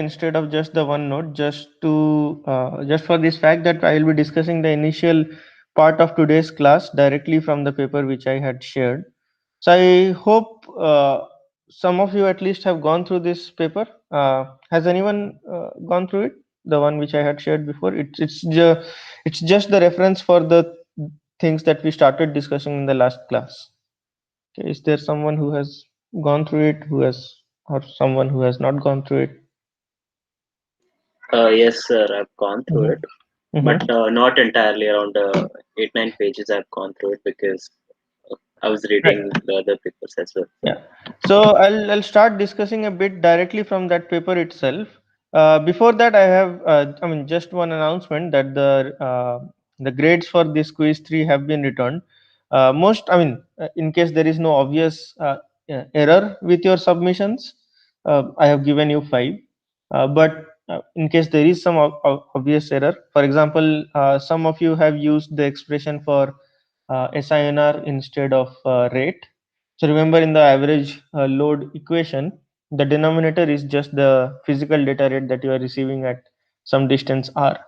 instead of just the one node, just for this fact that I will be discussing the initial part of today's class directly from the paper which I had shared. So I hope some of you at least have gone through this paper. Has anyone gone through it? The one which I had shared before. It's just the reference for the things that we started discussing in the last class. Okay, is there someone who has gone through it, or someone who has not gone through it? Yes, sir, I've gone through it, but Mm-hmm. not entirely. Around 8 9 pages I've gone through it because I was reading the other papers as well. Yeah. So I'll start discussing a bit directly from that paper itself. Before that, I mean just one announcement that the grades for this quiz 3 have been returned. In case there is no obvious error with your submissions, I have given you 5. But in case there is some obvious error, for example, some of you have used the expression for SINR instead of rate. So remember, in the average load equation, the denominator is just the physical data rate that you are receiving at some distance r.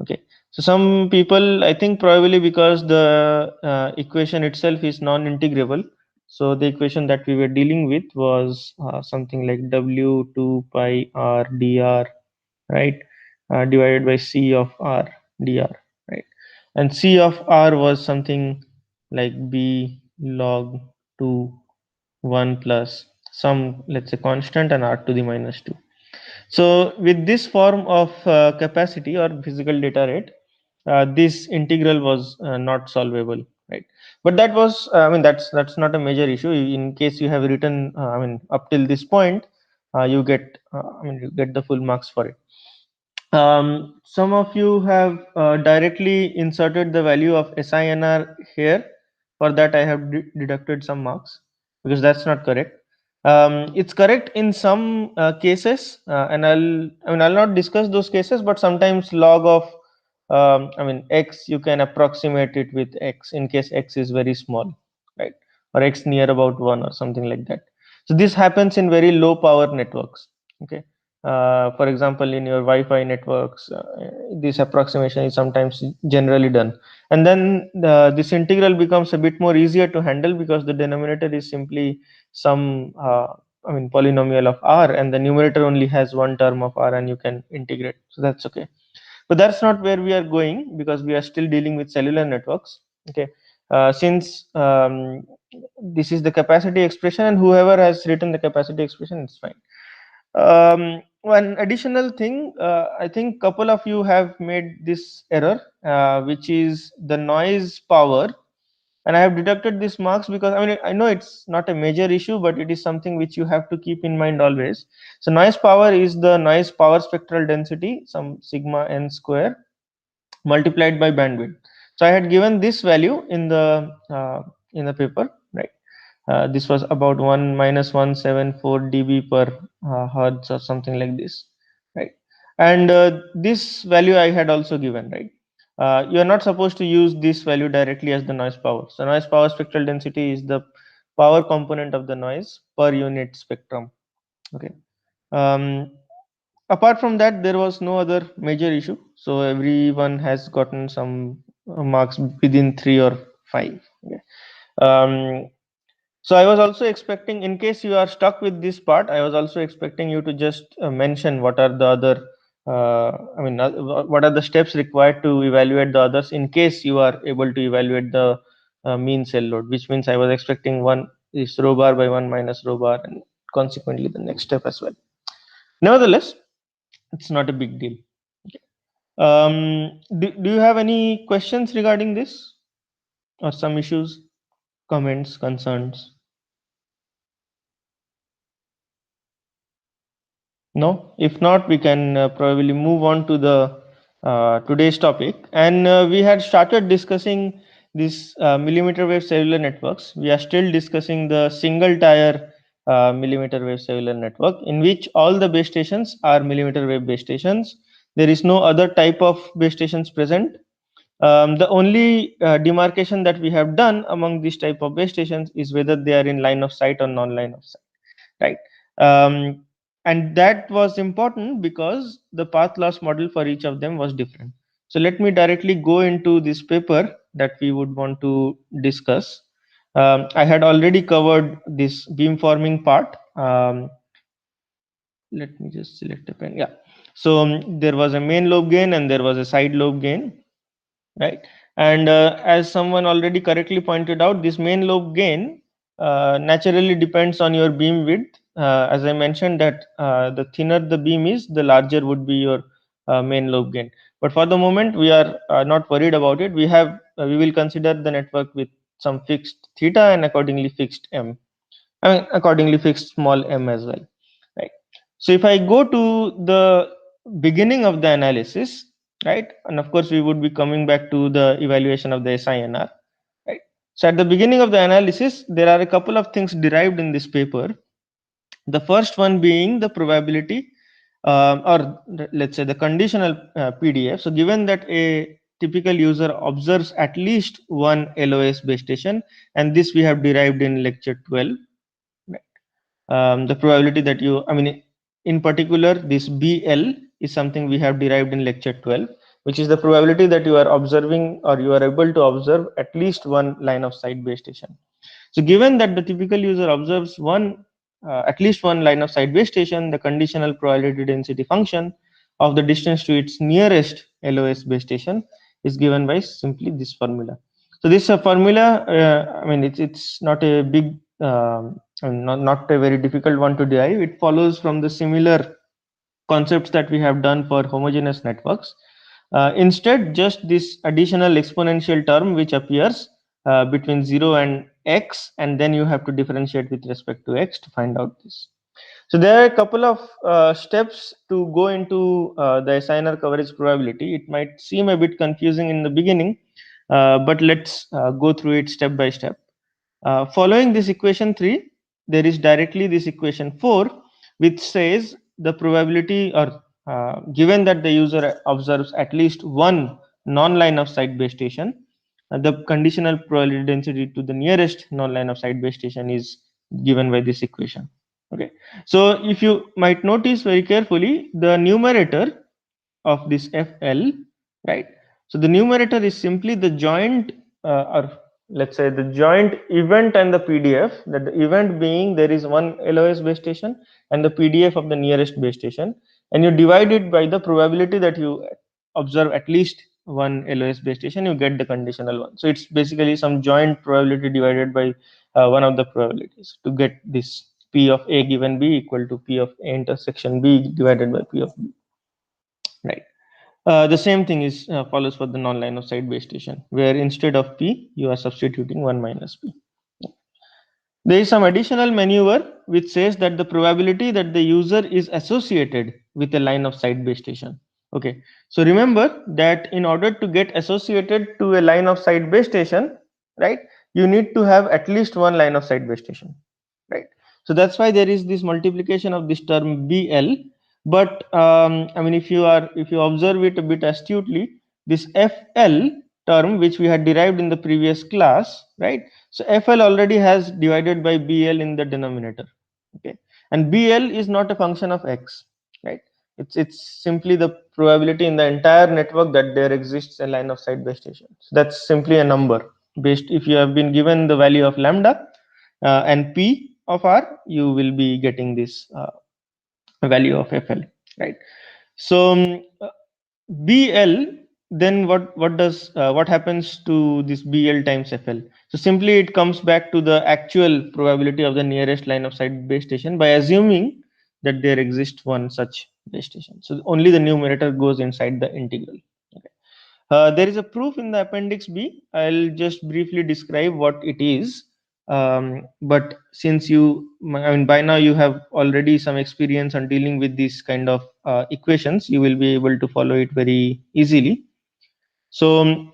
Okay. So some people, I think probably because the equation itself is non-integrable, so the equation that we were dealing with was something like W2 pi r dr, right, divided by C of r dr, right, and C of r was something like b log 2 1 plus some, let's say, constant, and r to the minus 2. So with this form of capacity or physical data rate, this integral was not solvable, right? But that was that's not a major issue. In case you have written up till this point, you get the full marks for it. Some of you have directly inserted the value of SINR here. For that, I have deducted some marks because that's not correct. It's correct in some cases, and I'll not discuss those cases. But sometimes log of x, you can approximate it with x in case x is very small, right? Or x near about 1 or something like that. So this happens in very low power networks. Okay. For example, in your Wi-Fi networks, this approximation is sometimes generally done, and then this integral becomes a bit more easier to handle because the denominator is simply some polynomial of r, and the numerator only has one term of r, and you can integrate. So that's okay. But that's not where we are going because we are still dealing with cellular networks. Okay. Since this is the capacity expression, and whoever has written the capacity expression, it's fine. One additional thing, I think couple of you have made this error, which is the noise power, and I have deducted these marks because I know it's not a major issue, but it is something which you have to keep in mind always. So noise power is the noise power spectral density, some sigma n square, multiplied by bandwidth. So I had given this value in the paper, right? This was about 1 minus 174 dB per hertz or something like this, right? And this value I had also given, right? You are not supposed to use this value directly as the noise power. So noise power spectral density is the power component of the noise per unit spectrum. Okay. Um, Apart from that, there was no other major issue. So everyone has gotten some marks within 3 or 5. Okay. Um, so I was also expecting, in case you are stuck with this part, I was also expecting you to just mention what are the other, what are the steps required to evaluate the others in case you are able to evaluate the mean cell load, which means I was expecting one is rho bar by 1 minus rho bar, and consequently the next step as well. Nevertheless, it's not a big deal. Do you have any questions regarding this, or some issues, comments, concerns? No? If not, we can probably move on to the today's topic. And we had started discussing this millimeter wave cellular networks. We are still discussing the single tier millimeter wave cellular network, in which all the base stations are millimeter wave base stations. There is no other type of base stations present. The only demarcation that we have done among these type of base stations is whether they are in line of sight or non-line of sight, right? and that was important because the path loss model for each of them was different. So let me directly go into this paper that we would want to discuss. I had already covered this beamforming part. Let me just select a pen. Yeah. So there was a main lobe gain and there was a side lobe gain, right? And as someone already correctly pointed out, this main lobe gain naturally depends on your beam width. As I mentioned that the thinner the beam is, the larger would be your main lobe gain. But for the moment, we are not worried about it. We will consider the network with some fixed theta and accordingly fixed m. I mean, accordingly fixed small m as well, right? So if I go to the beginning of the analysis, right, and of course we would be coming back to the evaluation of the SINR, right? So at the beginning of the analysis, there are a couple of things derived in this paper. The first one being the probability, let's say the conditional PDF. So given that a typical user observes at least one LOS base station, and this we have derived in lecture 12, the probability that you, I mean, in particular, this BL is something we have derived in lecture 12, which is the probability that you are observing or you are able to observe at least one line of sight base station. So given that the typical user observes at least one line of sight base station, the conditional probability density function of the distance to its nearest LOS base station is given by simply this formula. So this formula, I mean, it's not a big, and not a very difficult one to derive. It follows from the similar concepts that we have done for homogeneous networks. Instead, just this additional exponential term which appears between 0 and x, and then you have to differentiate with respect to x to find out this. So there are a couple of steps to go into the SINR coverage probability. It might seem a bit confusing in the beginning, but let's go through it step by step. Following this equation 3, there is directly this equation 4, which says the probability, or given that the user observes at least one non-line of sight base station, the conditional probability density to the nearest non-line of sight base station is given by this equation. Okay, so if you might notice very carefully, the numerator of this FL, right? So the numerator is simply the joint, or let's say the joint event and the PDF. That the event being there is one LOS base station and the PDF of the nearest base station, and you divide it by the probability that you observe at least one LOS base station, you get the conditional one. So it's basically some joint probability divided by one of the probabilities to get this P of A given B equal to P of A intersection B divided by P of B, right? The same thing is follows for the non-line of sight base station, where instead of P, you are substituting 1 minus P. There is some additional maneuver which says that the probability that the user is associated with a line of sight base station. Okay, so remember that in order to get associated to a line of sight base station, right, you need to have at least one line of sight base station, right? So that's why there is this multiplication of this term BL. But I mean, if you observe it a bit astutely, this FL term which we had derived in the previous class, right? So FL already has divided by BL in the denominator. Okay, and BL is not a function of x, right? It's simply the probability in the entire network that there exists a line of sight base station. So that's simply a number based, if you have been given the value of lambda and P of R, you will be getting this value of FL, right? So BL, then what happens to this BL times FL? So simply it comes back to the actual probability of the nearest line of sight base station by assuming that there exists one such base station. So only the numerator goes inside the integral. Okay. There is a proof in the appendix B. I'll just briefly describe what it is. But since I mean, by now you have already some experience on dealing with these kind of equations, you will be able to follow it very easily. So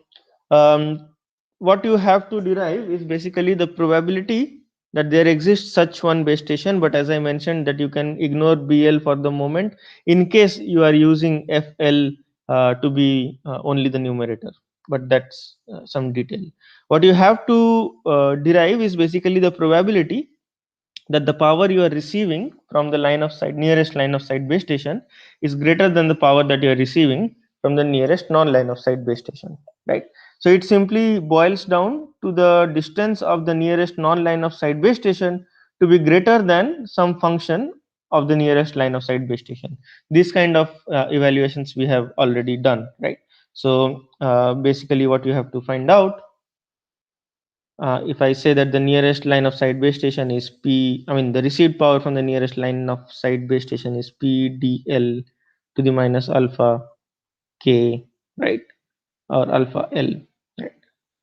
what you have to derive is basically the probability that there exists such one base station. But as I mentioned, that you can ignore BL for the moment in case you are using FL to be only the numerator, but that's some detail. What you have to derive is basically the probability that the power you are receiving from the line of sight nearest line of sight base station is greater than the power that you are receiving from the nearest non line of sight base station, right? So it simply boils down to the distance of the nearest non line of sight base station to be greater than some function of the nearest line of sight base station. This kind of evaluations we have already done, right? So basically what you have to find out, if I say that the nearest line of sight base station is P, I mean the received power from the nearest line of sight base station is PdL to the minus alpha K, right? Or alpha L, right?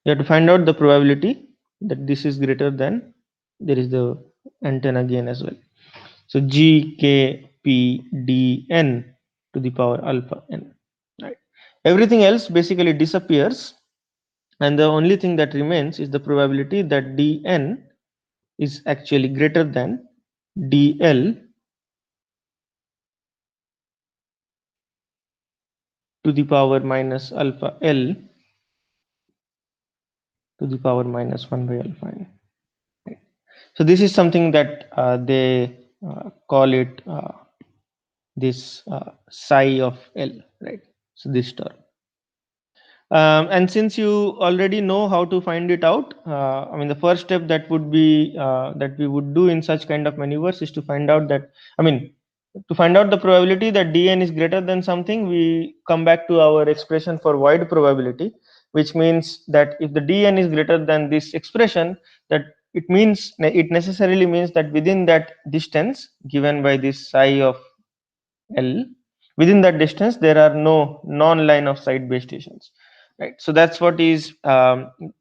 You have to find out the probability that this is greater than, there is the antenna gain as well. So GKPdN to the power alpha N, right? Everything else basically disappears, and the only thing that remains is the probability that dn is actually greater than dl to the power minus alpha l to the power minus 1 by alpha n. Right? So this is something that they call it this psi of l, right? So this term. And since you already know how to find it out, I mean, the first step that would be that we would do in such kind of maneuvers is to find out that, I mean, to find out the probability that dn is greater than something, we come back to our expression for void probability, which means that if the dn is greater than this expression, that it necessarily means that within that distance given by this psi of L, within that distance there are no non-line of sight base stations, right? So that's what is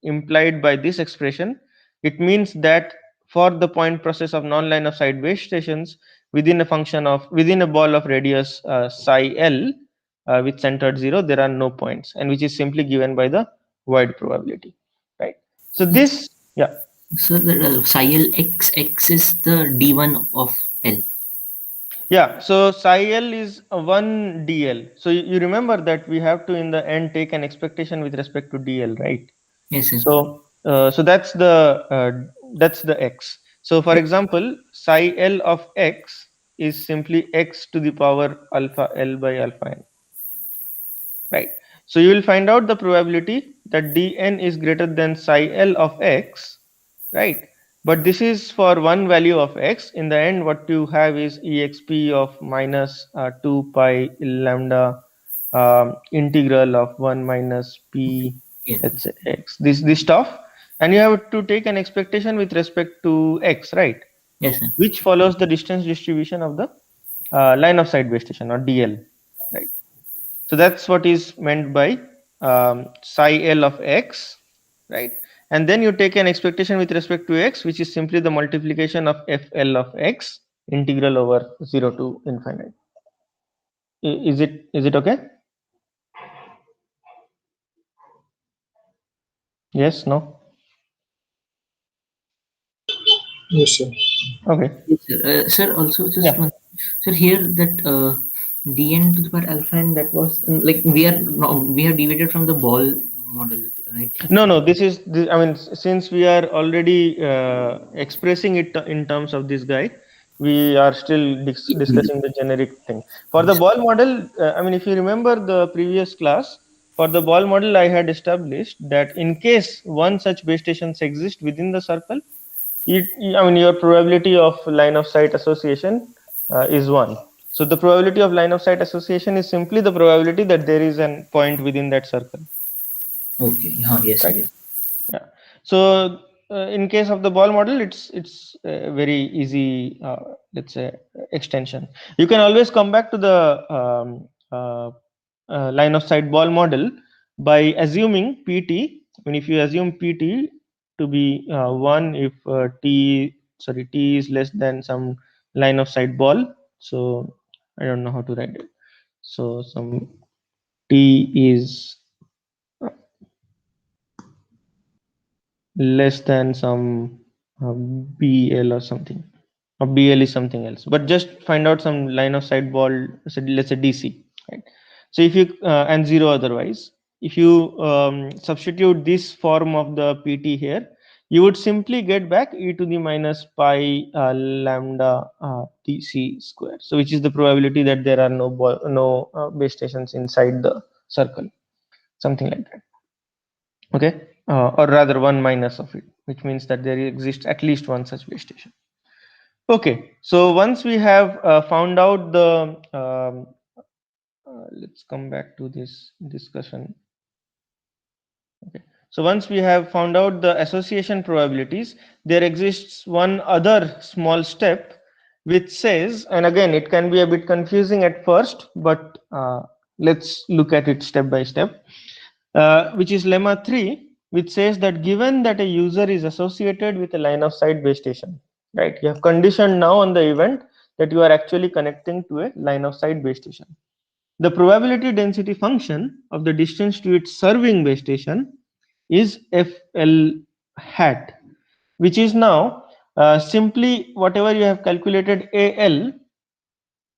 implied by this expression. It means that for the point process of non-line of sight base stations within a function of, within a ball of radius psi L with centered 0, there are no points, and which is simply given by the void probability, right? So this, yeah. So the psi L x is the d1 of L. Yeah, so psi L is a 1 dl. So you remember that we have to in the end take an expectation with respect to dl, right? Yes, sir. So that's the x. So for example, psi L of x is simply x to the power alpha L by alpha n, right? So you will find out the probability that dn is greater than psi L of x, right? But this is for one value of x. In the end, what you have is exp of minus 2 pi lambda integral of 1 minus p, Yes. let's say x, this stuff, and you have to take an expectation with respect to x, right? Yes, sir. Which follows the distance distribution of the line of sight base station, or dl, right? So that's what is meant by psi L of x, right? And then you take an expectation with respect to x, which is simply the multiplication of fl of x integral over 0 to infinite. Is it okay? Yes, no? Yes, sir. Okay. Yes, sir. Sir, also just Yeah. one. Sir, here that dn to the power alpha n, that was like we have deviated from the ball model, right? No, this is I mean, since we are already expressing it in terms of this guy, we are still discussing the generic thing. For the ball model, I mean, if you remember the previous class, for the ball model, I had established that in case one such base stations exist within the circle, I mean, your probability of line of sight association is 1. So the probability of line of sight association is simply the probability that there is an point within that circle. Okay. Yes, sir. Right. Yes. Yeah. So in case of the ball model, it's a very easy, let's say, extension. You can always come back to the line of sight ball model by assuming PT. I mean, if you assume PT to be 1, if t is less than some line of sight ball. So I don't know how to write it. So some t is less than some BL or something, or BL is something else, but just find out some line of sight ball, so let's say DC, right? So if you and 0 otherwise, if you substitute this form of the PT here, you would simply get back e to the minus pi lambda tc square. So which is the probability that there are no base stations inside the circle, something like that. Okay, or rather one minus of it, which means that there exists at least one such base station. Okay, so once we have found out the let's come back to this discussion. Okay, so once we have found out the association probabilities, there exists one other small step which says, and again it can be a bit confusing at first, but let's look at it step by step, which is lemma 3, which says that given that a user is associated with a line of sight base station, right? You have conditioned now on the event that you are actually connecting to a line of sight base station. The probability density function of the distance to its serving base station is FL hat, which is now simply whatever you have calculated AL,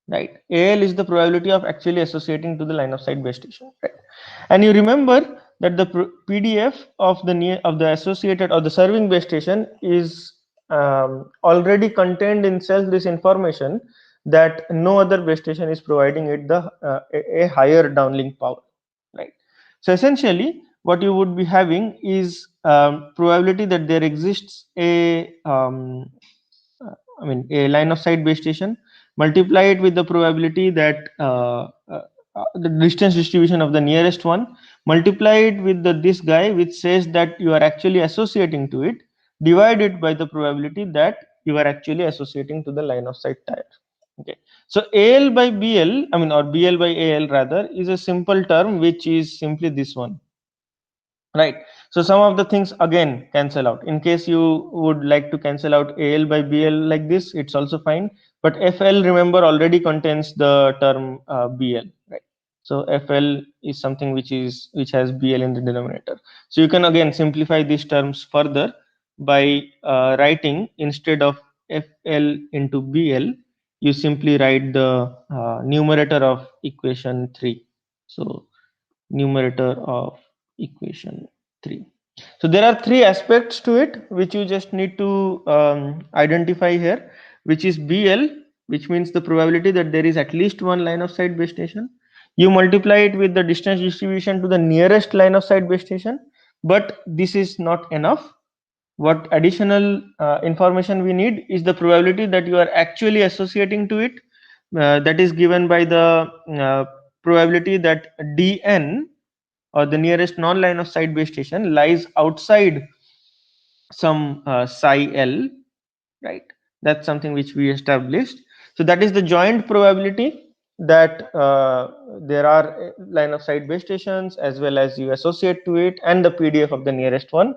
right? AL is the probability of actually associating to the line of sight base station, right? And you remember that the PDF of the associated or the serving base station is already contained in itself this information that no other base station is providing it a higher downlink power, right? So essentially what you would be having is probability that there exists a a line of sight base station, multiply it with the probability that the distance distribution of the nearest one, multiply it with this guy which says that you are actually associating to it, divide it by the probability that you are actually associating to the line of sight tire. Okay, so AL by BL, or BL by AL rather, is a simple term which is simply this one, right? So some of the things again cancel out. In case you would like to cancel out AL by BL like this, it's also fine, but FL, remember, already contains the term BL, right? So FL is something which has BL in the denominator. So you can again simplify these terms further by writing, instead of FL into BL, you simply write the numerator of equation 3. So numerator of equation 3. So there are three aspects to it which you just need to identify here, which is BL, which means the probability that there is at least one line of sight base station. You multiply it with the distance distribution to the nearest line of sight base station, but this is not enough. What additional information we need is the probability that you are actually associating to it, that is given by the probability that dn, or the nearest non-line of sight base station, lies outside some psi l, right? That's something which we established. So that is the joint probability that there are line of sight base stations as well as you associate to it, and the PDF of the nearest one.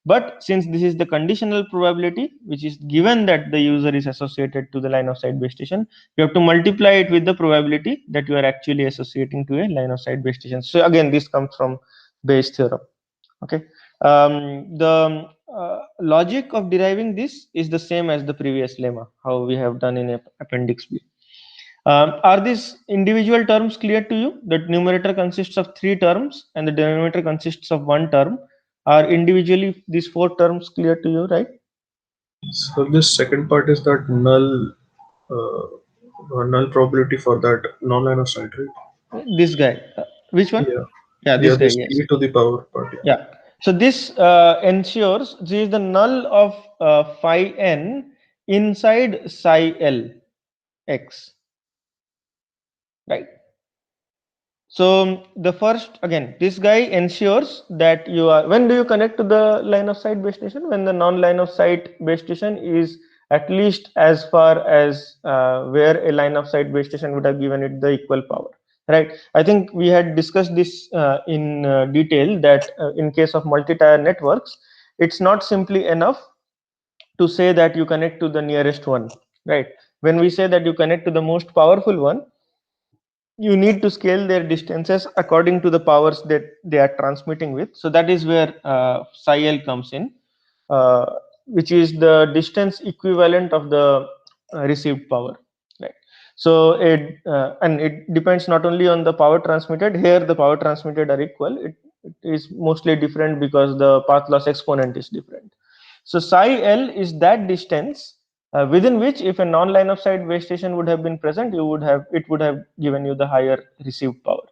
But since this is the conditional probability, which is given that the user is associated to the line of sight base station, you have to multiply it with the probability that you are actually associating to a line of sight base station. So again, this comes from Bayes theorem. Okay, the logic of deriving this is the same as the previous lemma, how we have done in appendix B. Are these individual terms clear to you? That numerator consists of 3 terms and the denominator consists of 1 term. Are individually these 4 terms clear to you, right? So this second part is that null probability for that non-line of sight, right? This guy, which one? Yeah, This guy. this Yes. e to the power part. Yeah. So this ensures this is the null of phi n inside psi l x, right? So the first, again, this guy ensures that you are, when do you connect to the line of sight base station? When the non-line of sight base station is at least as far as where a line of sight base station would have given it the equal power, right? I think we had discussed this in detail, that in case of multi-tier networks, it's not simply enough to say that you connect to the nearest one, right? When we say that you connect to the most powerful one, you need to scale their distances according to the powers that they are transmitting with. So that is where psi l comes in, which is the distance equivalent of the received power, right? So it depends not only on the power transmitted. Here the power transmitted are equal. It is mostly different because the path loss exponent is different. So psi L is that distance within which, if a non-line of sight base station would have been present, it would have given you the higher received power.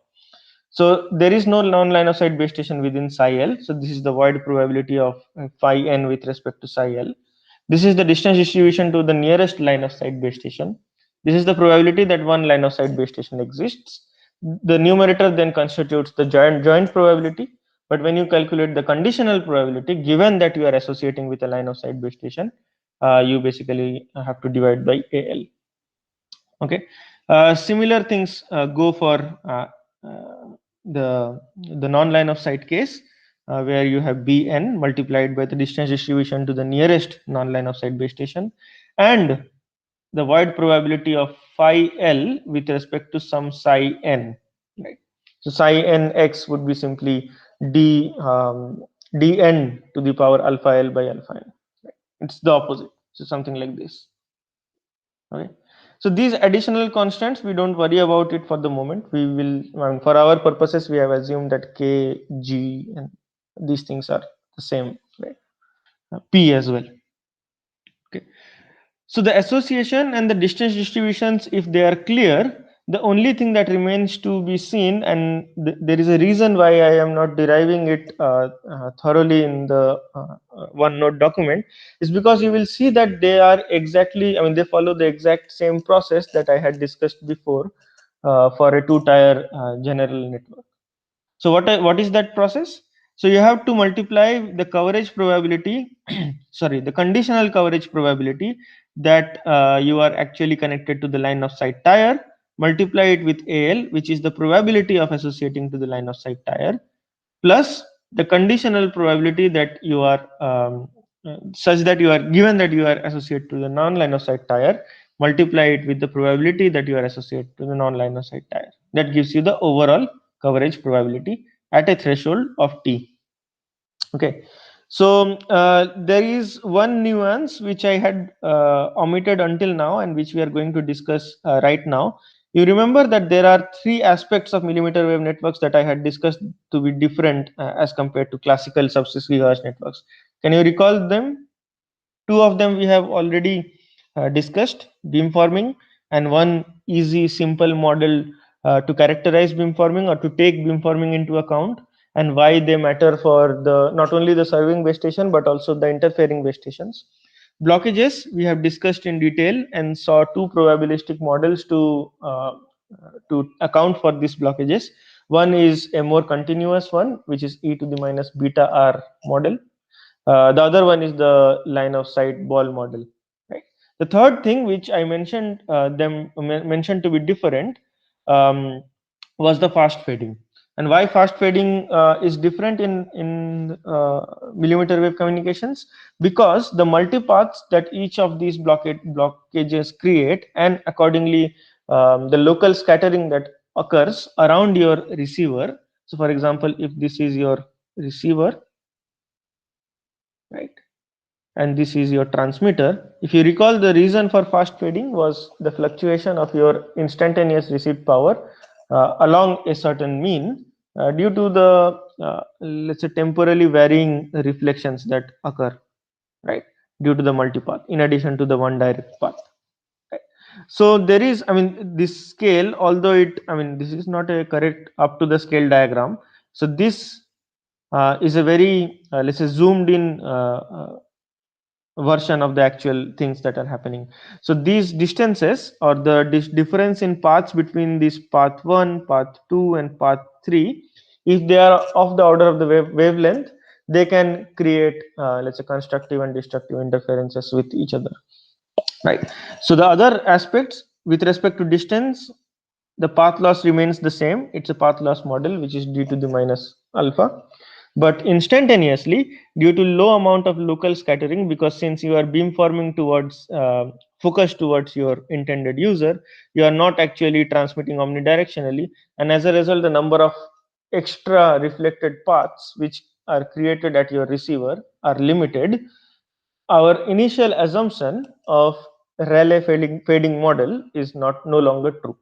So there is no non-line of sight base station within psi L. So this is the void probability of phi n with respect to psi L. This is the distance distribution to the nearest line of sight base station. This is the probability that one line of sight base station exists. The numerator then constitutes the joint probability. But when you calculate the conditional probability, given that you are associating with a line of sight base station, you basically have to divide by AL. Okay. Similar things go for the non-line of sight case, where you have Bn multiplied by the distance distribution to the nearest non-line of sight base station, and the void probability of phi L with respect to some psi n. Right. So psi n x would be simply dn to the power alpha L by alpha n. Right. It's the opposite. So something like this. Okay. So these additional constants, we don't worry about it for the moment. We will, for our purposes, we have assumed that k, g, and these things are the same, right? P as well. Okay. So the association and the distance distributions, if they are clear, the only thing that remains to be seen, and there is a reason why I am not deriving it thoroughly in the OneNote document, is because you will see that they are exactly, they follow the exact same process that I had discussed before for a two-tier general network. So what is that process? So you have to multiply the coverage probability, sorry, the conditional coverage probability that you are actually connected to the line of sight tier, multiply it with AL, which is the probability of associating to the line of sight tier, plus the conditional probability that you are such that you are given that you are associated to the non-line of sight tier, multiply it with the probability that you are associated to the non-line of sight tier. That gives you the overall coverage probability at a threshold of t. Okay. So there is one nuance which I had omitted until now, and which we are going to discuss right now. You remember that there are three aspects of millimeter wave networks that I had discussed to be different as compared to classical sub-6 GHz networks. Can you recall them? Two of them we have already discussed, beamforming, and one easy simple model to characterize beamforming or to take beamforming into account, and why they matter for the not only the serving base station but also the interfering base stations. Blockages we have discussed in detail and saw two probabilistic models to account for these blockages. One is a more continuous one, which is e to the minus beta r model. The other one is the line of sight ball model. Right. The third thing which I mentioned mentioned to be different was the fast fading. And why fast fading is different in millimeter wave communications? Because the multipaths that each of these blockages create, and accordingly the local scattering that occurs around your receiver. So for example, if this is your receiver, right, and this is your transmitter, if you recall, the reason for fast fading was the fluctuation of your instantaneous received power along a certain mean due to the let's say temporally varying reflections that occur, right, due to the multipath in addition to the one direct path. Right. So there is, this scale, although this is not a correct up to the scale diagram. So this is a very let's say zoomed in version of the actual things that are happening. So these distances, or the difference in paths between this path 1, path 2, and path 3, if they are of the order of the wavelength, they can create let's say constructive and destructive interferences with each other, right? So the other aspects with respect to distance, the path loss remains the same. It's a path loss model, which is d to the minus alpha. But instantaneously, due to low amount of local scattering, because since you are beamforming towards focused towards your intended user, you are not actually transmitting omnidirectionally, and as a result, the number of extra reflected paths which are created at your receiver are limited. Our initial assumption of Rayleigh fading model is no longer true.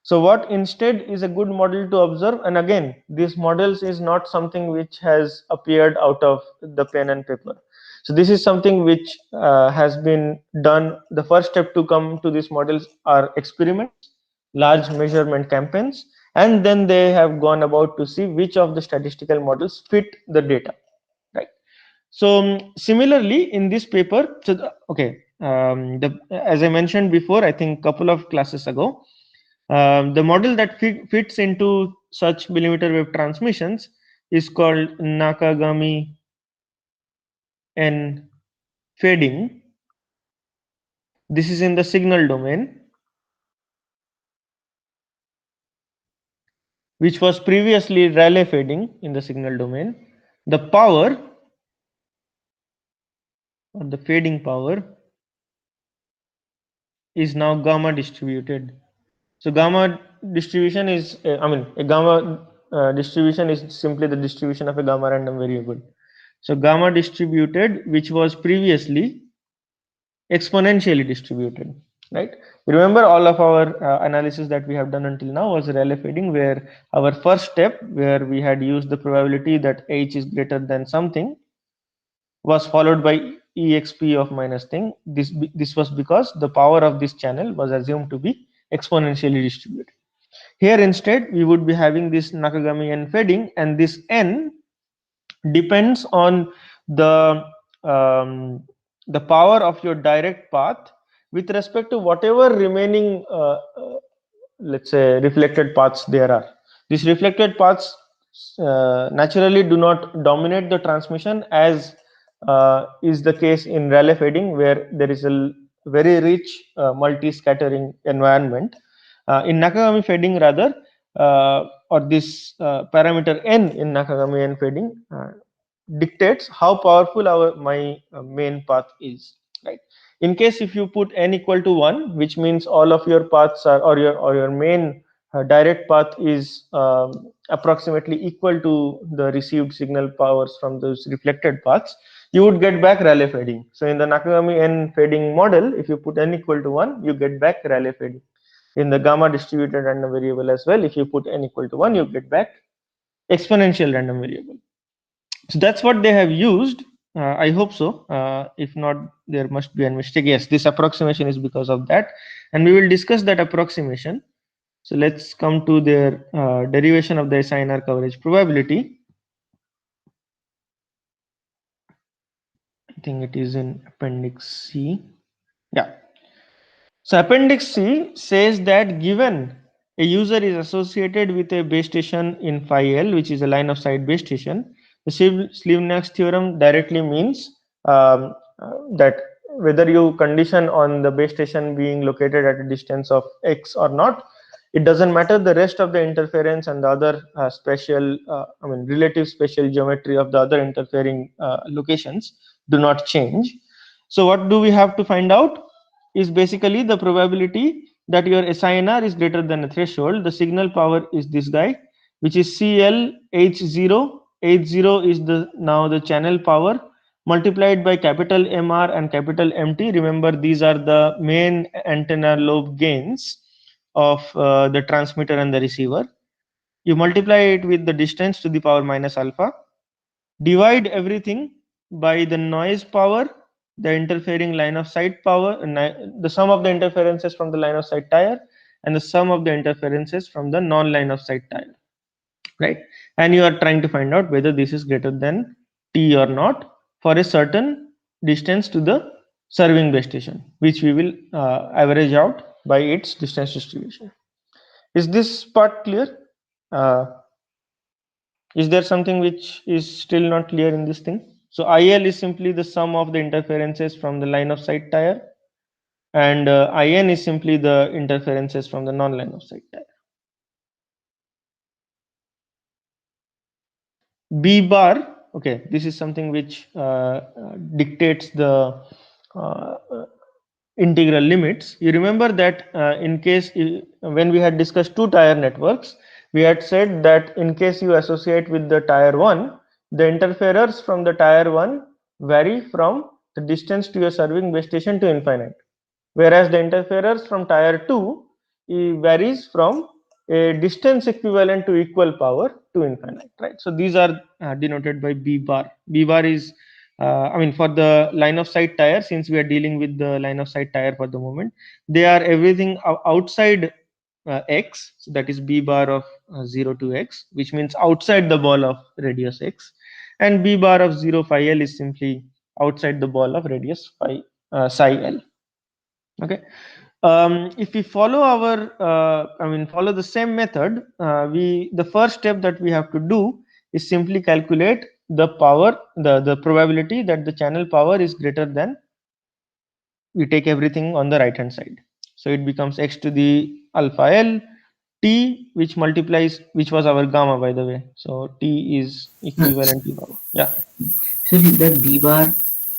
So what instead is a good model to observe, and again, these models is not something which has appeared out of the pen and paper. So this is something which has been done. The first step to come to these models are experiments, large measurement campaigns, and then they have gone about to see which of the statistical models fit the data, right? So similarly in this paper, so as I mentioned before, I think couple of classes ago, the model that fits into such millimeter wave transmissions is called Nakagami N fading. This is in the signal domain, which was previously Rayleigh fading in the signal domain. The power, or the fading power, is now gamma distributed. So gamma distribution is, a gamma distribution is simply the distribution of a gamma random variable. So gamma distributed, which was previously exponentially distributed, right? Remember, all of our analysis that we have done until now was Rayleigh fading, where our first step, where we had used the probability that h is greater than something, was followed by exp of minus thing. This was because the power of this channel was assumed to be exponentially distributed. Here instead we would be having this Nakagami n fading, and this n depends on the um, the power of your direct path with respect to whatever remaining let's say reflected paths there are. These reflected paths naturally do not dominate the transmission, as is the case in Rayleigh fading, where there is a very rich multi-scattering environment. In Nakagami fading, rather, or this parameter n in Nakagami n fading dictates how powerful my main path is, right? In case if you put n equal to 1, which means all of your paths are, or your main direct path is approximately equal to the received signal powers from those reflected paths, you would get back Rayleigh fading. So in the Nakagami n fading model, if you put n equal to 1, you get back Rayleigh fading. In the gamma distributed random variable as well, if you put n equal to 1, you get back exponential random variable. So that's what they have used. I hope so. If not, there must be a mistake. Yes, this approximation is because of that, and we will discuss that approximation. So let's come to their derivation of the SINR coverage probability. I think it is in Appendix C. Yeah. So Appendix C says that given a user is associated with a base station in phi L, which is a line of sight base station, the Slivniak's theorem directly means that whether you condition on the base station being located at a distance of x or not, it doesn't matter. The rest of the interference and the other relative spatial geometry of the other interfering locations do not change. So what do we have to find out? Is basically the probability that your SINR is greater than a threshold. The signal power is this guy, which is CL H0. H0 is now the channel power multiplied by capital MR and capital MT. Remember, these are the main antenna lobe gains of the transmitter and the receiver. You multiply it with the distance to the power minus alpha, divide everything by the noise power, the interfering line of sight power, the sum of the interferences from the line of sight tire, and the sum of the interferences from the non line of sight tire, right? And you are trying to find out whether this is greater than T or not for a certain distance to the serving base station, which we will average out by its distance distribution. Is this part clear? Is there something which is still not clear in this thing? So IL is simply the sum of the interferences from the line of sight tire, and IN is simply the interferences from the non-line of sight tire. B bar, okay, this is something which dictates the integral limits. You remember that in case when we had discussed two tire networks, we had said that in case you associate with the tire 1, the interferers from the tire 1 vary from the distance to your serving base station to infinite, whereas the interferers from tire 2 varies from a distance equivalent to equal power to infinite, right? So these are denoted by B bar. B bar is I mean, for the line of sight tire, since we are dealing with the line of sight tire for the moment, they are everything outside x, so that is b bar of 0 to x, which means outside the ball of radius x, and b bar of 0 phi l is simply outside the ball of radius psi l. Okay. If we follow our follow the same method, the first step that we have to do is simply calculate the power, the probability that the channel power is greater than, we take everything on the right hand side, so it becomes x to the alpha l t, which multiplies, which was our gamma, by the way, so t is equivalent to power. Yeah. So that b bar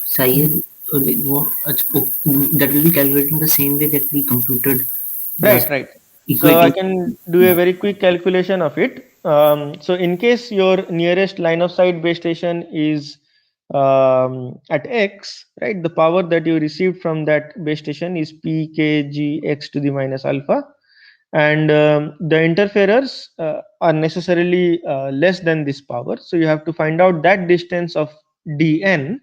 psi l, that will be calculated in the same way that we computed the Right. So I equating. can do a very quick calculation of it. So in case your nearest line of sight base station is at x, right, the power that you received from that base station is p k g x to the minus alpha, and the interferers are necessarily less than this power. So you have to find out that distance of dn,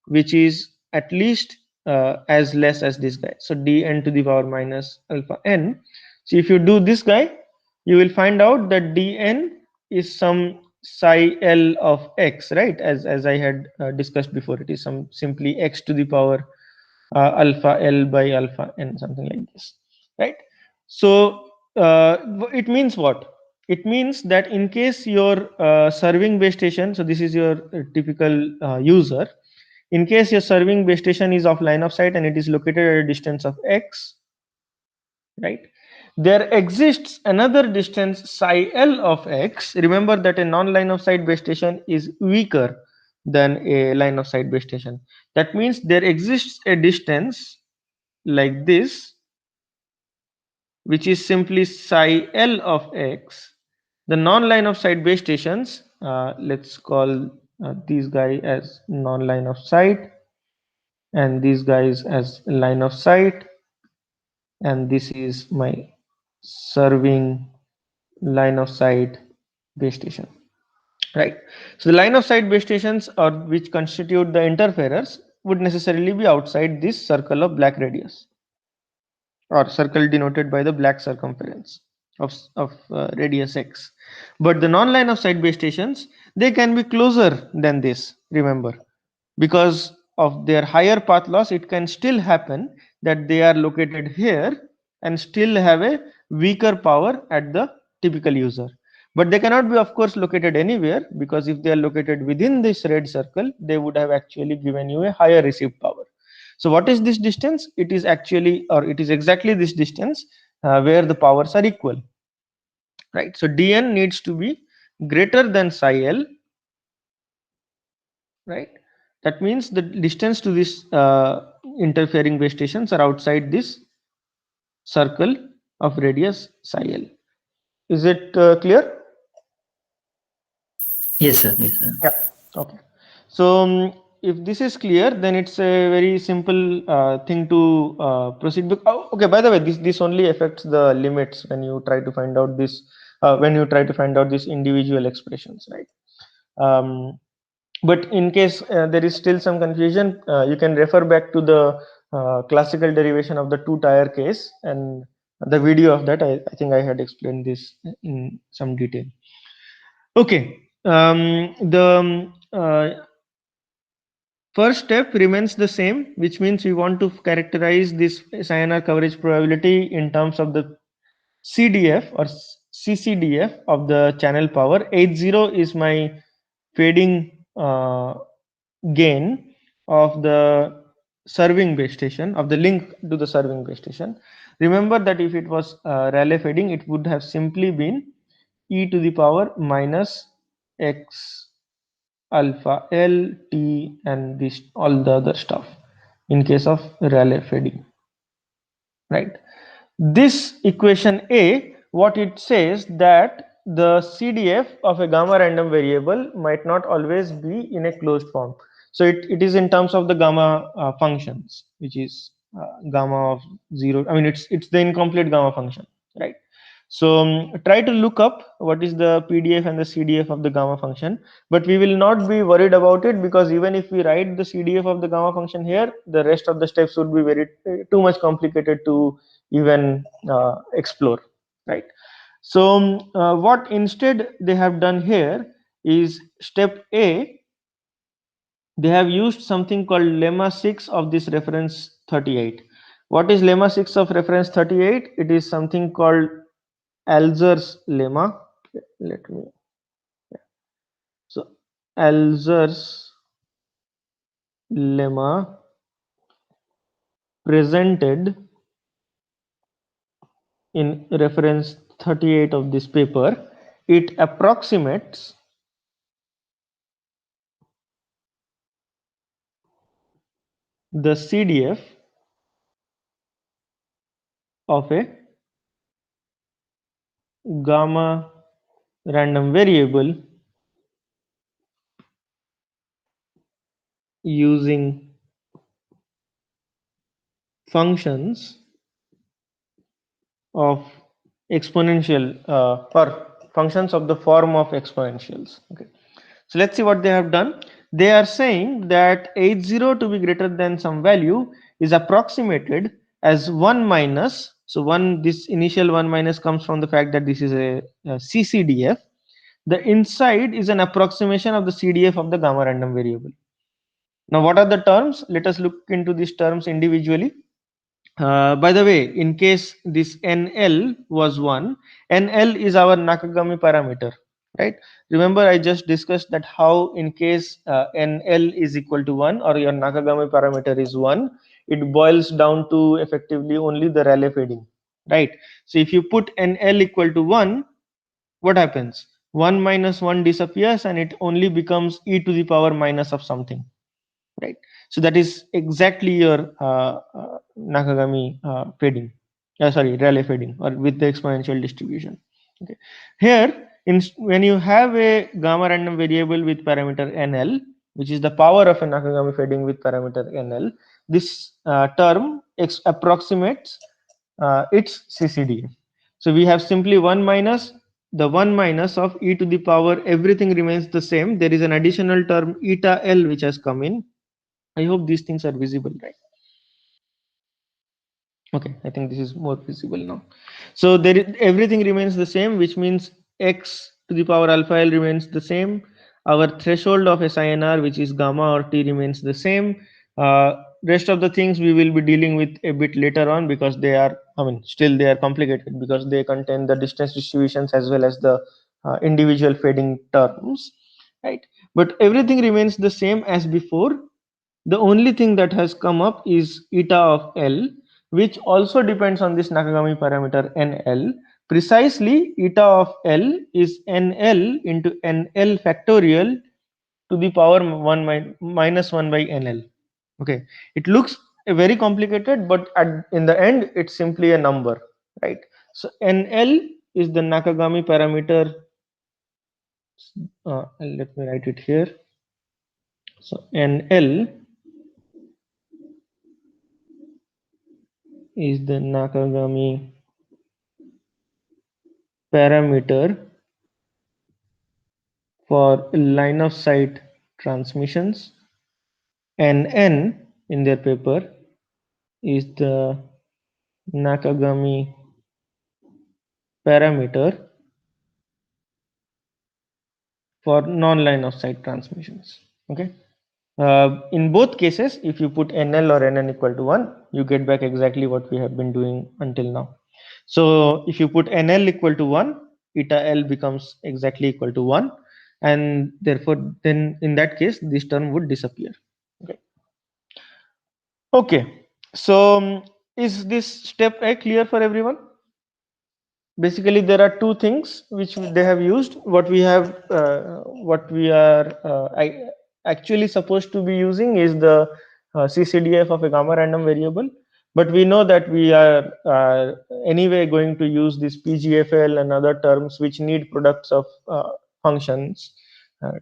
which is at least as less as this guy, so dn to the power minus alpha n. So if you do this guy, you will find out that dn is some psi l of x, right, as I had discussed before. It is some simply x to the power alpha l by alpha n, something like this, right? So it means what? It means that in case your serving base station, so this is your typical user, in case your serving base station is off line of sight and it is located at a distance of x, right, there exists another distance psi l of x. Remember that a non-line of sight base station is weaker than a line of sight base station. That means there exists a distance like this, which is simply psi l of x. The non-line of sight base stations, let's call these guys as non-line of sight, and these guys as line of sight, and this is my serving line of sight base station, right? So the line of sight base stations, or which constitute the interferers, would necessarily be outside this circle of black radius, or circle denoted by the black circumference of radius x. But the non-line of sight base stations, they can be closer than this, remember, because of their higher path loss. It can still happen that they are located here and still have a weaker power at the typical user, but they cannot be, of course, located anywhere, because if they are located within this red circle, they would have actually given you a higher received power. So what is this distance? It is actually, or it is exactly this distance where the powers are equal, right? So dn needs to be greater than psi l, right? That means the distance to this interfering base stations are outside this circle of radius psi l. Is it clear? Yes, sir. Yes, sir. Yeah. Okay. So if this is clear, then it's a very simple thing to proceed. Okay. By the way, this only affects the limits when you try to find out this, when you try to find out these individual expressions, right? But in case there is still some confusion, you can refer back to the classical derivation of the two tire case, and the video of that. I think I had explained this in some detail. Okay. The first step remains the same, which means we want to characterize this SINR coverage probability in terms of the CDF or CCDF of the channel power. 80 is my fading gain of the serving base station, of the link to the serving base station. Remember that if it was Rayleigh fading, it would have simply been e to the power minus x alpha l t and this all the other stuff in case of Rayleigh fading, right? This equation A, what it says, that the CDF of a gamma random variable might not always be in a closed form. So it is in terms of the gamma functions, which is gamma of 0. I mean, it's the incomplete gamma function, right? So try to look up what is the PDF and the CDF of the gamma function, but we will not be worried about it, because even if we write the CDF of the gamma function here, the rest of the steps would be very too much complicated to even explore, right? So what instead they have done here is step A. They have used something called lemma 6 of this reference 38. What is lemma 6 of reference 38? It is something called Alzer's lemma. Let me. So Alzer's lemma presented in reference 38 of this paper. It approximates the CDF of a gamma random variable using functions of exponential or functions of the form of exponentials. Okay, so let's see what they have done. They are saying that h0 to be greater than some value is approximated as 1 minus, so this initial 1 minus comes from the fact that this is a CCDF. The inside is an approximation of the CDF of the gamma random variable. Now what are the terms? Let us look into these terms individually. By the way, in case this NL was 1, NL is our Nakagami parameter, right? Remember, I just discussed that how in case NL is equal to 1 or your Nakagami parameter is 1, it boils down to effectively only the Rayleigh fading, right? So if you put NL equal to 1, what happens? 1 minus 1 disappears and it only becomes e to the power minus of something, right? So that is exactly your Nakagami fading, sorry, Rayleigh fading, or with the exponential distribution. Okay, here when you have a gamma random variable with parameter NL, which is the power of a Nakagami fading with parameter NL, this term approximates its CCD. So we have simply 1 minus the 1 minus of e to the power, everything remains the same. There is an additional term eta L which has come in. I hope these things are visible, right? Okay, I think this is more visible now. So everything remains the same, which means x to the power alpha L remains the same. Our threshold of SINR, which is gamma or T, remains the same. Rest of the things we will be dealing with a bit later on, because they are, still they are complicated because they contain the distance distributions as well as the individual fading terms, right? But everything remains the same as before. The only thing that has come up is eta of L, which also depends on this Nakagami parameter NL. Precisely, eta of L is NL into NL factorial to the power 1 minus 1 by NL. Okay, it looks very complicated, but in the end, it's simply a number, right? So NL is the Nakagami parameter. Let me write it here. So NL is the Nakagami parameter for line of sight transmissions, and N in their paper is the Nakagami parameter for non-line of sight transmissions. Okay. In both cases, if you put NL or NN equal to 1, you get back exactly what we have been doing until now. So if you put NL equal to 1, eta L becomes exactly equal to 1, and therefore then in that case this term would disappear. Okay, so is this step A clear for everyone? Basically there are two things which they have used. What we are actually supposed to be using is the CCDF of a gamma random variable, but we know that we are anyway going to use this PGFL and other terms which need products of functions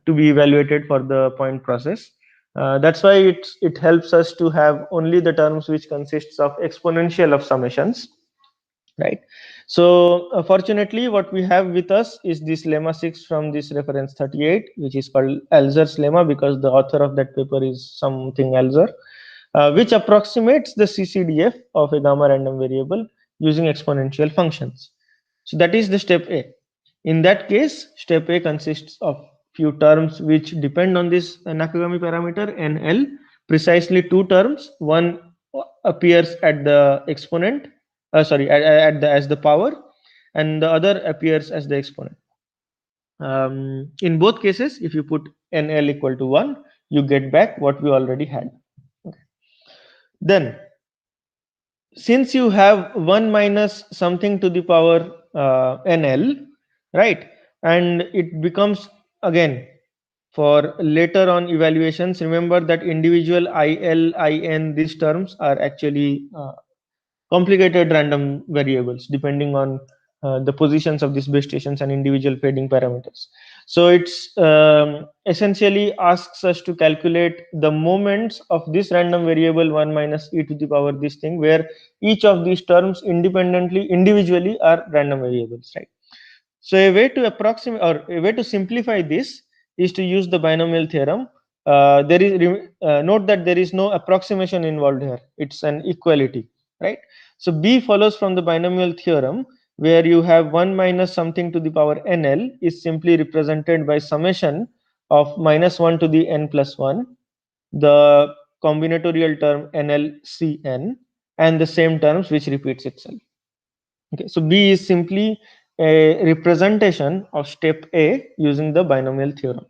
to be evaluated for the point process. That's why it helps us to have only the terms which consists of exponential of summations, right? So fortunately, what we have with us is this lemma 6 from this reference 38, which is called Alzer's lemma because the author of that paper is something Alzer, which approximates the CCDF of a gamma random variable using exponential functions. So that is the step A. In that case, step A consists of few terms which depend on this Nakagami parameter NL, precisely two terms. One appears at the exponent, at the as the power, and the other appears as the exponent. In both cases, if you put NL equal to 1, you get back what we already had. Okay. Then, since you have 1 minus something to the power NL, right, and it becomes again for later on evaluations, remember that individual IL, IN, these terms are actually complicated random variables depending on the positions of these base stations and individual fading parameters. So it's essentially asks us to calculate the moments of this random variable 1 minus e to the power this thing, where each of these terms individually are random variables, right? So a way to approximate or a way to simplify this is to use the binomial theorem. Note that there is no approximation involved here. It's an equality, right? So B follows from the binomial theorem, where you have 1 minus something to the power NL is simply represented by summation of minus 1 to the n plus 1, the combinatorial term NLCN, and the same terms which repeats itself. Okay, so B is simply a representation of step A using the binomial theorem.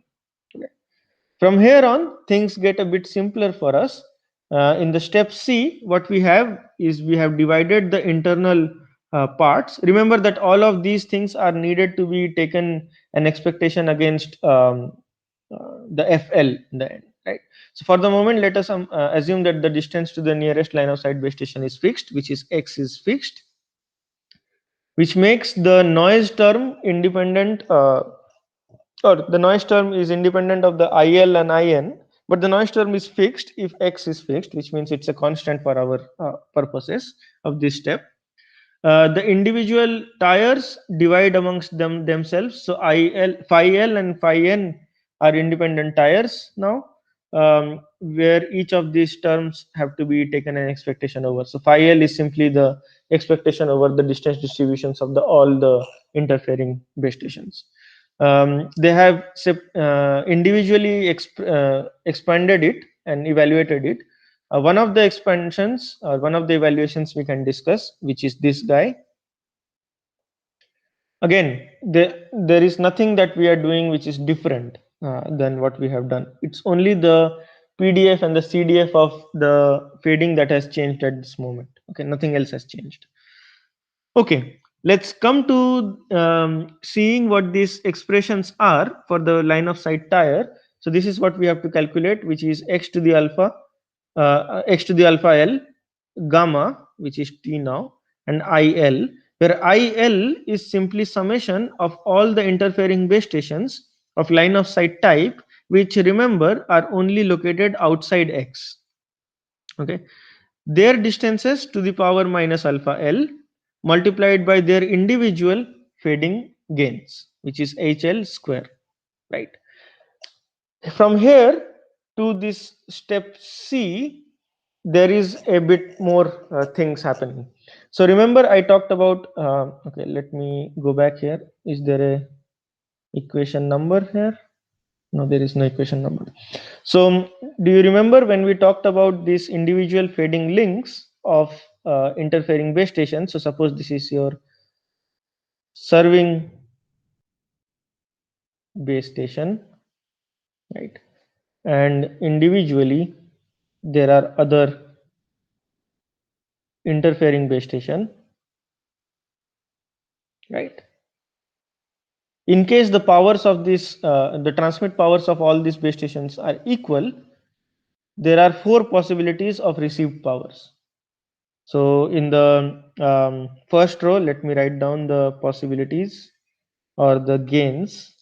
Okay. From here on, things get a bit simpler for us. In the step C, what we have is we have divided the internal parts. Remember that all of these things are needed to be taken an expectation against the FL in the end, right? So for the moment, let us assume that the distance to the nearest line of sight base station is fixed, which is X is fixed, which makes the noise term independent, or the noise term is independent of the IL and IN, but the noise term is fixed if X is fixed, which means it's a constant for our purposes of this step. The individual tires divide amongst themselves. So phi L and phi N are independent tires now, where each of these terms have to be taken an expectation over. So phi L is simply the expectation over the distance distributions of all the interfering base stations. They have individually expanded it and evaluated it. One of the expansions or one of the evaluations we can discuss, which is this guy. Again, there is nothing that we are doing which is different than what we have done. It's only the PDF and the CDF of the fading that has changed at this moment. Okay, nothing else has changed. Okay, let's come to seeing what these expressions are for the line of sight tire. So this is what we have to calculate, which is x to the alpha L, gamma, which is T now, and IL, where IL is simply summation of all the interfering base stations of line of sight type, which remember are only located outside X. Okay, their distances to the power minus alpha L multiplied by their individual fading gains, which is HL square, right? From here to this step C, there is a bit more things happening. So remember I talked about, okay, let me go back here. Is there a equation number here? No, there is no equation number. So do you remember when we talked about these individual fading links of interfering base stations? So suppose this is your serving base station, right? And individually there are other interfering base station, right? In case the powers of this, the transmit powers of all these base stations are equal, there are 4 possibilities of received powers. So in the first row, let me write down the possibilities or the gains.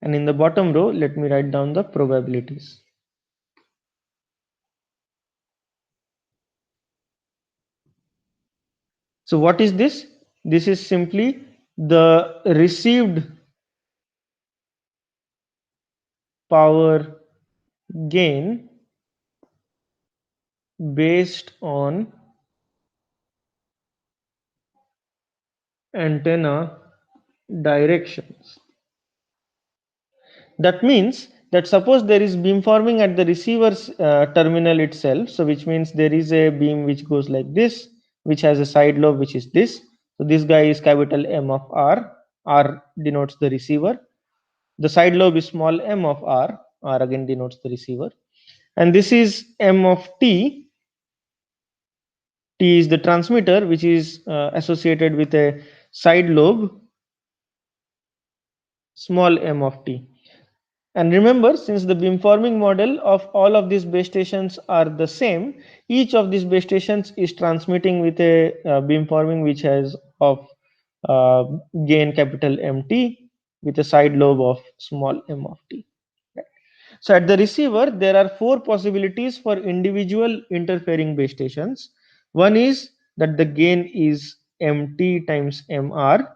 And in the bottom row, let me write down the probabilities. So what is this? This is simply the received power gain based on antenna directions. That means that suppose there is beamforming at the receiver's terminal itself, so which means there is a beam which goes like this, which has a side lobe which is this. So this guy is capital M of R. R denotes the receiver. The side lobe is small m of R. R again denotes the receiver. And this is M of T. T is the transmitter, which is associated with a side lobe, small m of T. And remember, since the beamforming model of all of these base stations are the same, each of these base stations is transmitting with a beamforming which has of uh, gain capital MT with a side lobe of small m of T. Right. So at the receiver, there are four possibilities for individual interfering base stations. One is that the gain is MT times MR.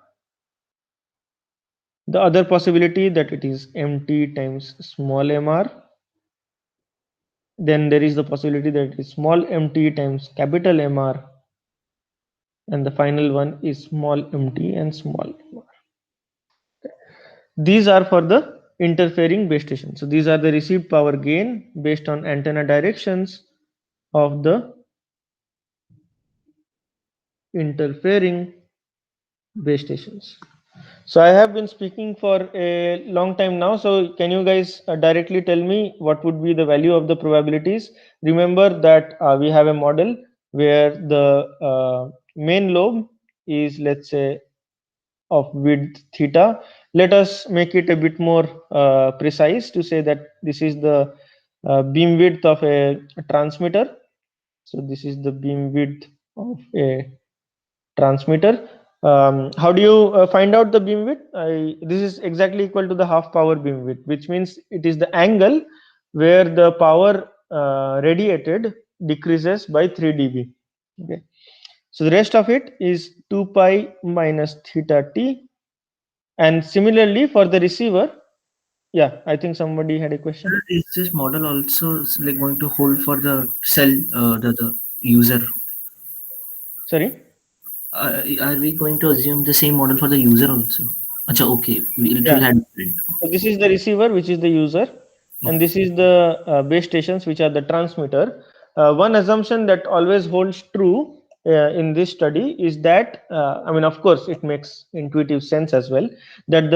The other possibility that it is MT times small mr. Then there is the possibility that it is small mt times capital MR. And the final one is small mt and small mr. These are for the interfering base station. So these are the received power gain based on antenna directions of the interfering base stations. So I have been speaking for a long time now. So can you guys directly tell me what would be the value of the probabilities? Remember that we have a model where the main lobe is, let's say, of width theta. Let us make it a bit more precise to say that this is the beam width of a transmitter. So this is the beam width of a transmitter. How do you find out the beam width? This is exactly equal to the half power beam width, which means it is the angle where the power radiated decreases by 3 dB. Okay. So the rest of it is 2 pi minus theta t. And similarly for the receiver, yeah, I think somebody had a question. Is this model also like going to hold for the cell, the user? Sorry. Are we going to assume the same model for the user also? Acha, okay, it will Yeah. have different. So this is the receiver, which is the user, and this is the base stations, which are the transmitter. One assumption that always holds true in this study is that, I mean, of course, it makes intuitive sense as well, that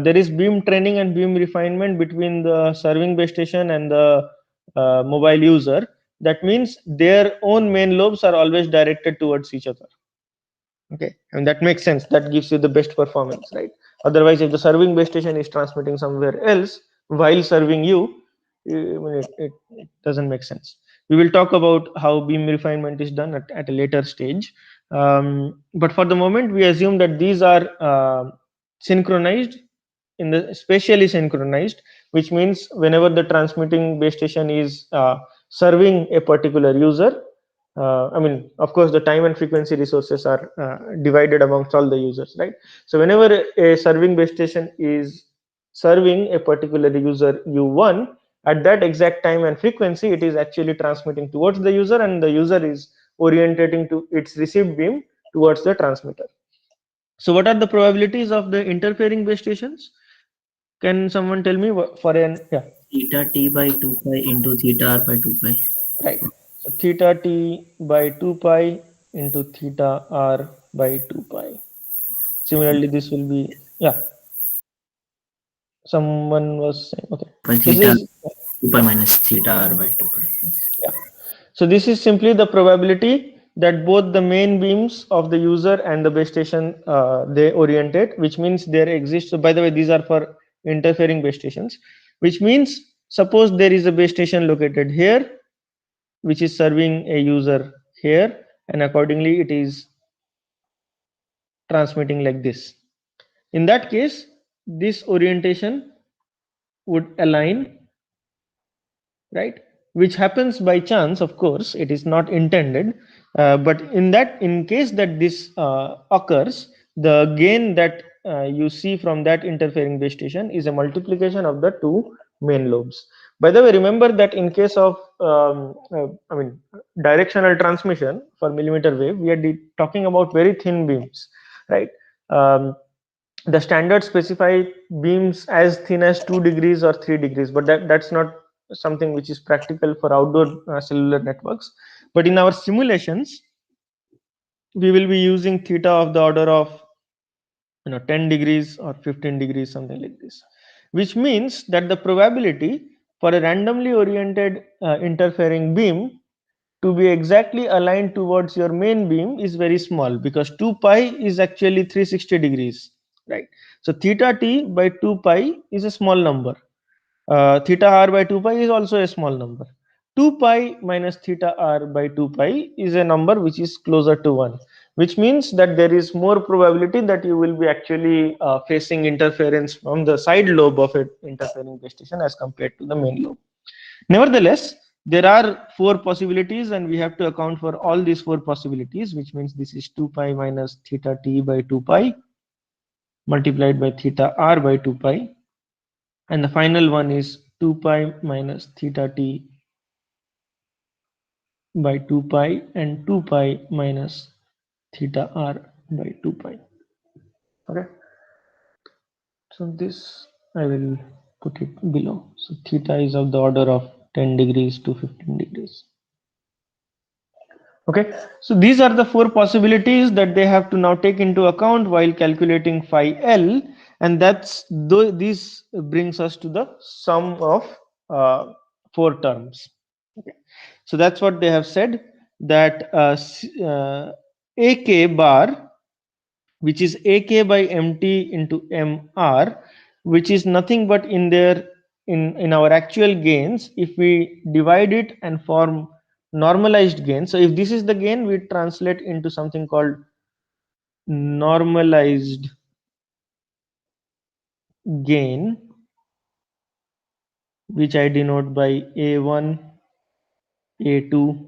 there is beam training and beam refinement between the serving base station and the mobile user. That means their own main lobes are always directed towards each other. Okay, and that makes sense. That gives you the best performance, right? Otherwise, if the serving base station is transmitting somewhere else while serving you, it doesn't make sense. We will talk about how beam refinement is done at a later stage. But for the moment, we assume that these are synchronized in the spatially synchronized, which means whenever the transmitting base station is serving a particular user, I mean, of course, the time and frequency resources are divided amongst all the users, right? So whenever a serving base station is serving a particular user U1, at that exact time and frequency, it is actually transmitting towards the user, and the user is orientating to its received beam towards the transmitter. So what are the probabilities of the interfering base stations? Can someone tell me for an, yeah, Theta t by 2 pi into theta r by 2 pi. right. So theta t by 2 pi into theta r by 2 pi. Similarly, this will be, yeah, someone was saying, okay. By This theta is, 2 pi minus theta r by 2 pi. yeah. So this is simply the probability that both the main beams of the user and the base station they orientate, which means there exists. So by the way, these are for interfering base stations, which means suppose there is a base station located here, which is serving a user here, and accordingly it is transmitting like this. In that case, this orientation would align, right? which happens by chance, of course, it is not intended, but in case that this occurs, the gain that you see from that interfering base station is a multiplication of the two main lobes. By the way, remember that in case of directional transmission for millimeter wave, we are talking about very thin beams, right? um, the standard specify beams as thin as 2 degrees or 3 degrees, but that's not something which is practical for outdoor cellular networks. But in our simulations, we will be using theta of the order of 10 degrees or 15 degrees, something like this, which means that the probability for a randomly oriented interfering beam to be exactly aligned towards your main beam is very small, because 2 pi is actually 360 degrees, right? So theta t by 2 pi is a small number. Theta r by 2 pi is also a small number. 2 pi minus theta r by 2 pi is a number which is closer to 1, which means that there is more probability that you will be actually facing interference from the side lobe of an interfering base station as compared to the main lobe. Nevertheless, there are four possibilities, and we have to account for all these four possibilities, which means this is 2 pi minus theta t by 2 pi multiplied by theta r by 2 pi, and the final one is 2 pi minus theta t by 2 pi and 2 pi minus theta r by 2 pi. Okay, so this I will put it below. So theta is of the order of 10 degrees to 15 degrees. Okay, so these are the four possibilities that they have to now take into account while calculating phi L, and this brings us to the sum of four terms. Okay, so that's what they have said, that AK bar, which is AK by MT into MR, which is nothing but in our actual gains, if we divide it and form normalized gain. So if this is the gain, we translate into something called normalized gain, which I denote by A1, A2,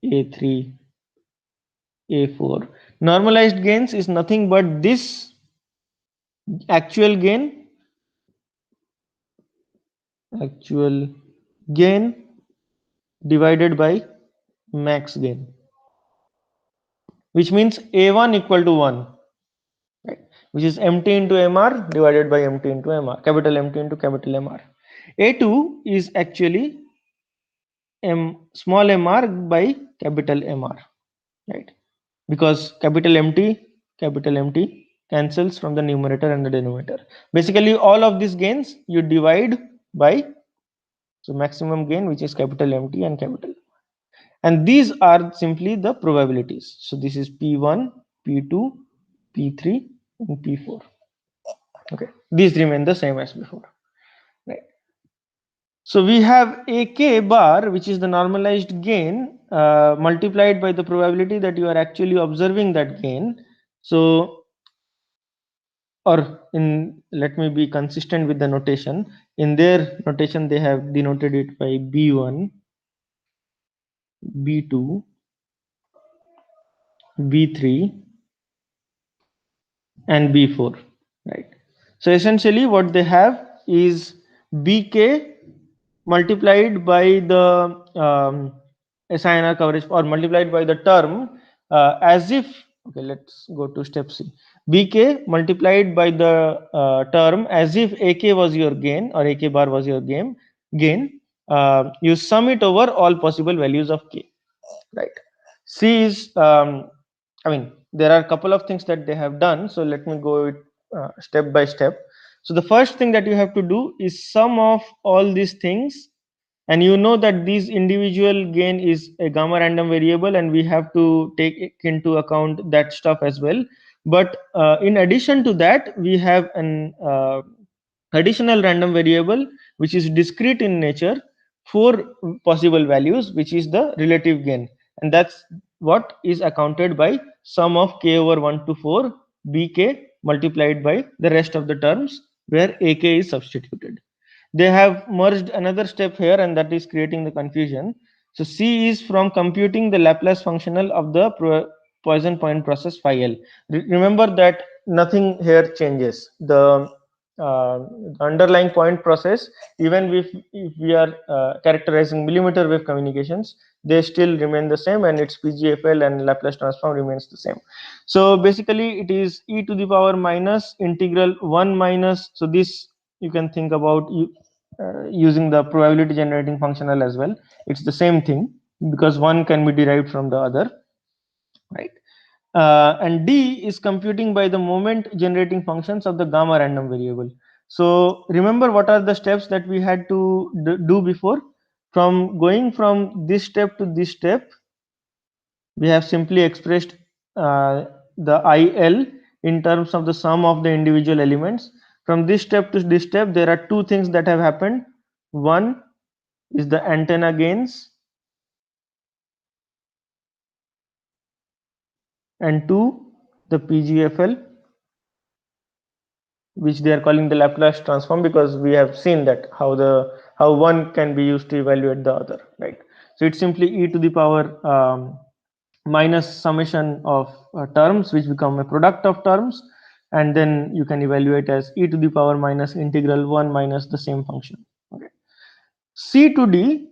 A3, A4. Normalized gains is nothing but this actual gain divided by max gain, which means A1 equal to 1, right? Which is MT into MR divided by MT into MR, capital MT into capital MR. A2 is actually small mr by capital MR, right? Because capital MT cancels from the numerator and the denominator. Basically, all of these gains you divide by maximum gain, which is capital MT and capital, and these are simply the probabilities. So this is P1, P2, P3 and P4. Okay, these remain the same as before, right? So we have AK bar, which is the normalized gain multiplied by the probability that you are actually observing that gain. So, or let me be consistent with the notation. In their notation, they have denoted it by B1, B2, B3 and B4, right? So essentially what they have is BK multiplied by the SINR coverage, or multiplied by the term as if, okay, let's go to step C. BK multiplied by the term as if AK was your gain or AK bar was your gain. You sum it over all possible values of K, right? C is there are a couple of things that they have done, so let me go step by step. So the first thing that you have to do is sum of all these things, and you know that these individual gain is a gamma random variable, and we have to take into account that stuff as well. But in addition to that, we have an additional random variable which is discrete in nature, four possible values, which is the relative gain, and that's what is accounted by sum of k over 1 to 4 bk multiplied by the rest of the terms where ak is substituted. they have merged another step here, and that is creating the confusion. So C is from computing the Laplace functional of the Poisson point process phi L. Remember that nothing here changes. The underlying point process, even if we are characterizing millimeter wave communications, they still remain the same, and its PGFL and Laplace transform remains the same. So basically it is e to the power minus integral 1 minus, so this you can think about using the probability generating functional as well. It's the same thing because one can be derived from the other, right? And D is computing by the moment generating functions of the gamma random variable. So remember what are the steps that we had to do before? From going from this step to this step, we have simply expressed the IL in terms of the sum of the individual elements. From this step to this step, there are two things that have happened. One is the antenna gains, and two, the PGFL, which they are calling the Laplace transform, because we have seen that how one can be used to evaluate the other, right? So it's simply e to the power minus summation of terms which become a product of terms, and then you can evaluate as e to the power minus integral 1 minus the same function. Okay. C to D,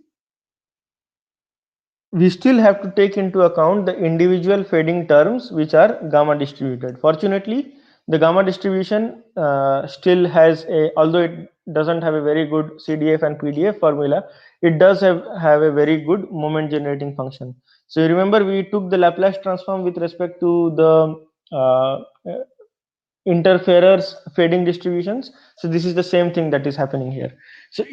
we still have to take into account the individual fading terms which are gamma distributed. Fortunately, the gamma distribution still has a, although it doesn't have a very good CDF and PDF formula, it does have a very good moment generating function. So you remember we took the Laplace transform with respect to the interferers fading distributions. So this is the same thing that is happening here. So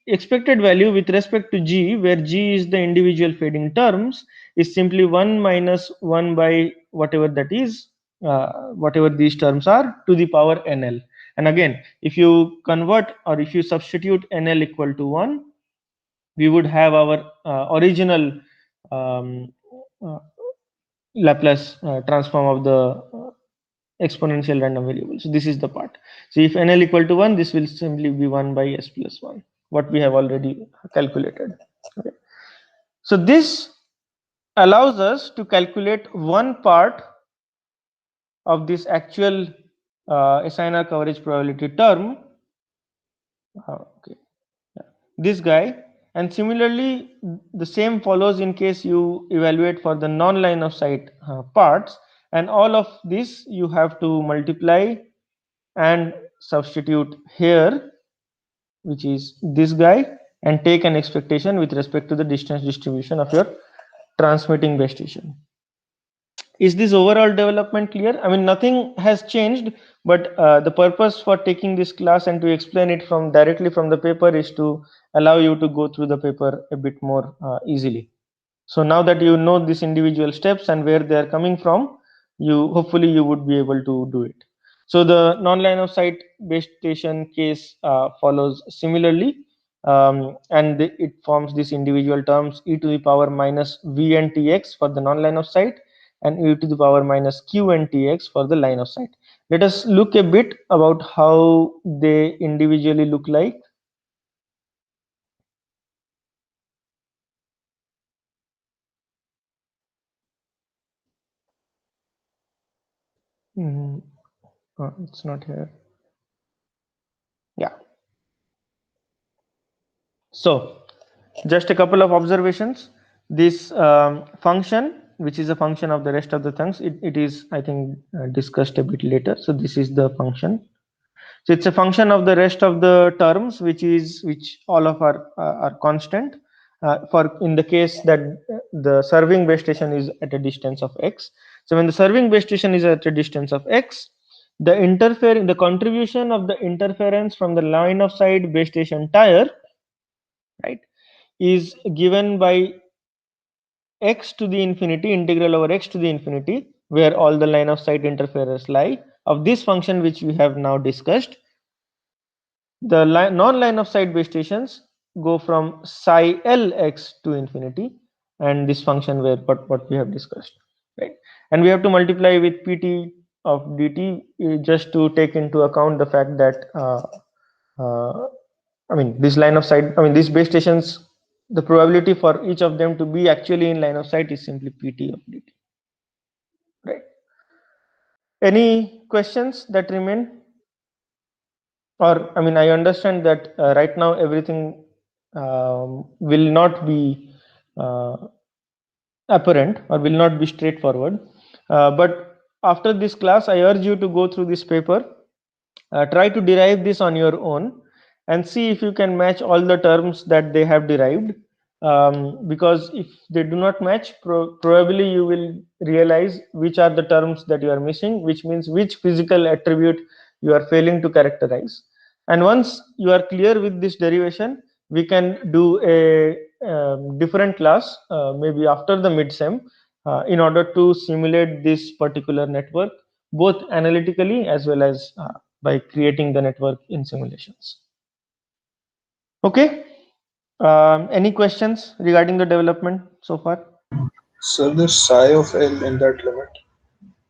expected value with respect to G, where G is the individual fading terms, is simply 1 minus 1 by whatever that is, whatever these terms are, to the power NL. And again, if you convert or if you substitute NL equal to 1, we would have our original um, uh, Laplace transform of the exponential random variable. So this is the part. So if NL equal to 1, this will simply be 1 by S plus 1, what we have already calculated. Okay. So this allows us to calculate one part of this actual SINR coverage probability term. Okay. Yeah. This guy, and similarly the same follows in case you evaluate for the non-line of sight parts, and all of this you have to multiply and substitute here, which is this guy, and take an expectation with respect to the distance distribution of your transmitting base station. Is this overall development clear? I mean, nothing has changed, but the purpose for taking this class and to explain it from directly from the paper is to allow you to go through the paper a bit more easily. So now that you know these individual steps and where they are coming from, you hopefully you would be able to do it. So the non-line of sight base station case follows similarly, and it forms these individual terms e to the power minus v and tx for the non-line of sight, and e to the power minus q and tx for the line of sight. Let us look a bit about how they individually look like. It's not here. Yeah. So just a couple of observations. This function, which is a function of the rest of the things, it is, I think, discussed a bit later. So this is the function. So it's a function of the rest of the terms, which all of are constant. For in the case that the serving base station is at a distance of x. So when the serving base station is at a distance of x, the contribution of the interference from the line of sight base station tire, right, is given by x to the infinity, integral over x to the infinity, where all the line of sight interferers lie, of this function which we have now discussed. The non-line of sight base stations go from psi lx to infinity, and this function where what we have discussed, right? And we have to multiply with pt of dt just to take into account the fact that I mean, this line of sight, I mean, these base stations, the probability for each of them to be actually in line of sight is simply PT of dt, right? Any questions that remain? Or, I mean, I understand that right now everything will not be apparent or will not be straightforward. But after this class, I urge you to go through this paper, try to derive this on your own, and see if you can match all the terms that they have derived. Because if they do not match, probably you will realize which are the terms that you are missing, which means which physical attribute you are failing to characterize. And once you are clear with this derivation, we can do a different class, maybe after the mid-sem, in order to simulate this particular network, both analytically as well as by creating the network in simulations. Okay. Any questions regarding the development so far? So the psi of L in that limit,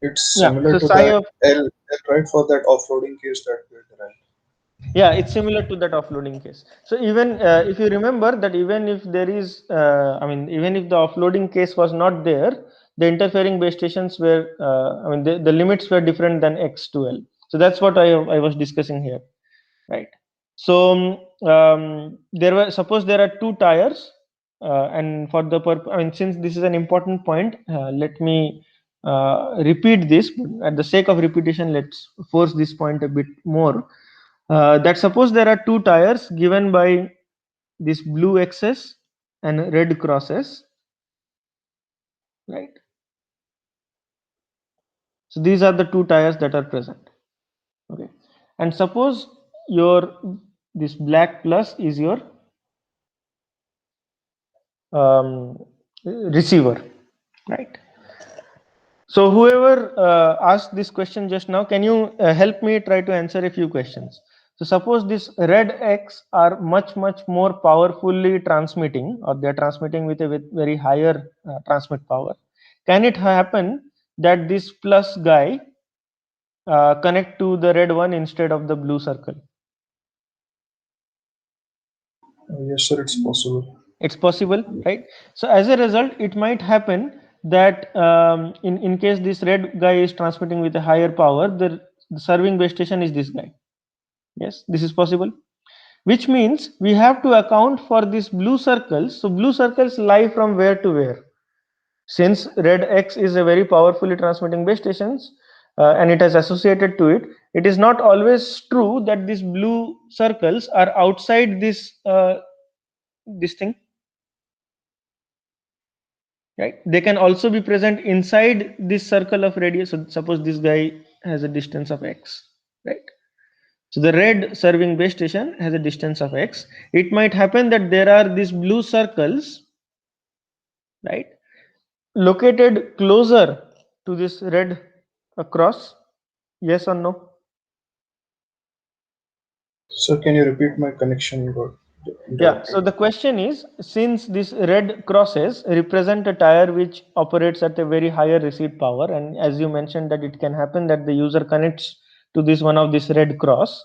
it's Yeah. similar So to psi that of, L, right, for that offloading case that we derived. yeah, it's similar to that offloading case. So even if you remember that even if there is, I mean, even if the offloading case was not there, the interfering base stations were, I mean, the limits were different than x to L. So that's what I was discussing here, right? So there were, suppose there are two tires, and for the purpose, I mean, since this is an important point, let me repeat this. At the sake of repetition, let's force this point a bit more. That suppose there are two tires given by this blue x's and red crosses, right? So these are the two tires that are present. Okay, and suppose your this black plus is your receiver, right? So whoever asked this question just now, can you help me try to answer a few questions? So suppose this red X are much more powerfully transmitting, or they are transmitting with a very higher transmit power. Can it happen that this plus guy connect to the red one instead of the blue circle? Yes, sir, it's possible. It's possible, right? So as a result, it might happen that in case this red guy is transmitting with a higher power, the serving base station is this guy. Yes, this is possible, which means we have to account for these blue circles. So blue circles lie from where to where? Since red X is a very powerfully transmitting base stations, and it has associated to it, it is not always true that these blue circles are outside this thing, right? They can also be present inside this circle of radius. So suppose this guy has a distance of x, right? So the red serving base station has a distance of x. It might happen that there are these blue circles, right, located closer to this red across. Yes or no? So can you repeat, my connection got Yeah, so interrupted? the question is, since these red crosses represent a tire which operates at a very higher receipt power, and as you mentioned that it can happen that the user connects to this one of this red cross,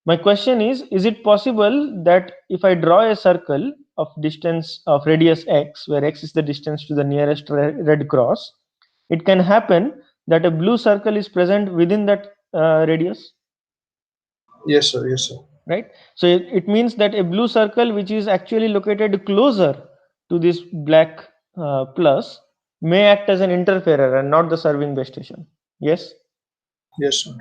my question is it possible that if I draw a circle of distance of radius x, where x is the distance to the nearest red cross, it can happen that a blue circle is present within that radius? Yes, sir. Yes, sir. Right? So it means that a blue circle which is actually located closer to this black plus may act as an interferer and not the serving base station. Yes. Yes, sir.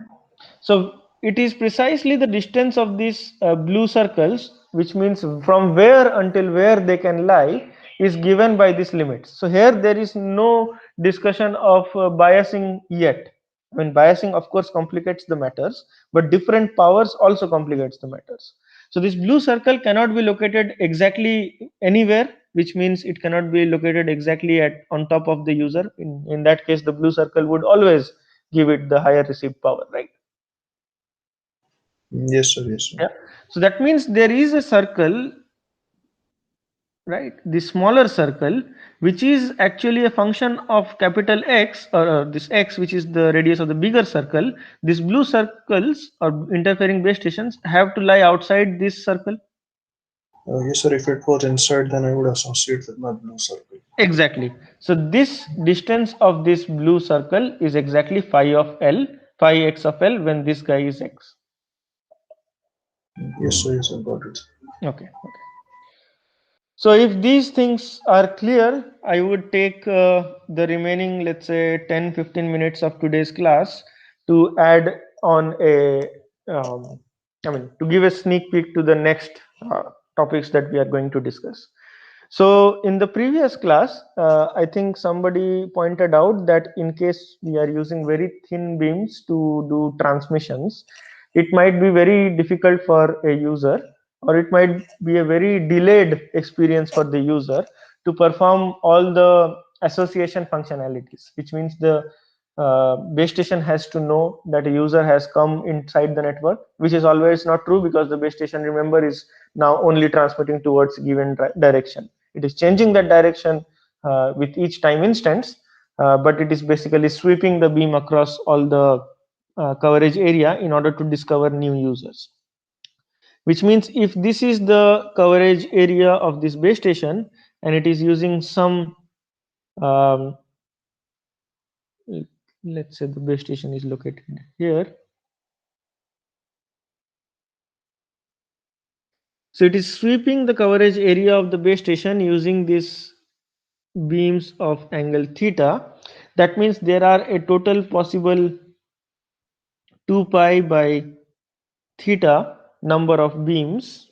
So it is precisely the distance of these blue circles, which means from where until where they can lie, is given by this limit. So here there is no discussion of biasing yet. I mean, biasing of course complicates the matters, but different powers also complicates the matters. So this blue circle cannot be located exactly anywhere, which means it cannot be located exactly at on top of the user. In that case, the blue circle would always give it the higher received power, right? Yes, sir. Yes, sir. Yeah. So that means there is a circle right? The smaller circle, which is actually a function of capital X, or this X, which is the radius of the bigger circle. These blue circles or interfering base stations have to lie outside this circle. Yes, sir. If it was inside, then I would associate with my blue circle. Exactly. So this distance of this blue circle is exactly phi of L, phi x of L, when this guy is X. Yes, sir. Yes, I got it. Okay. So if these things are clear, I would take the remaining, let's say 10-15 minutes of today's class to add on to give a sneak peek to the next topics that we are going to discuss. So in the previous class, I think somebody pointed out that in case we are using very thin beams to do transmissions, it might be very difficult for a user, or it might be a very delayed experience for the user to perform all the association functionalities, which means the base station has to know that a user has come inside the network, which is always not true, because the base station, remember, is now only transmitting towards given direction. It is changing that direction with each time instance, but it is basically sweeping the beam across all the coverage area in order to discover new users. Which means if this is the coverage area of this base station and it is using some um, let's say the base station is located here. So it is sweeping the coverage area of the base station using these beams of angle theta. That means there are a total possible 2 pi by theta number of beams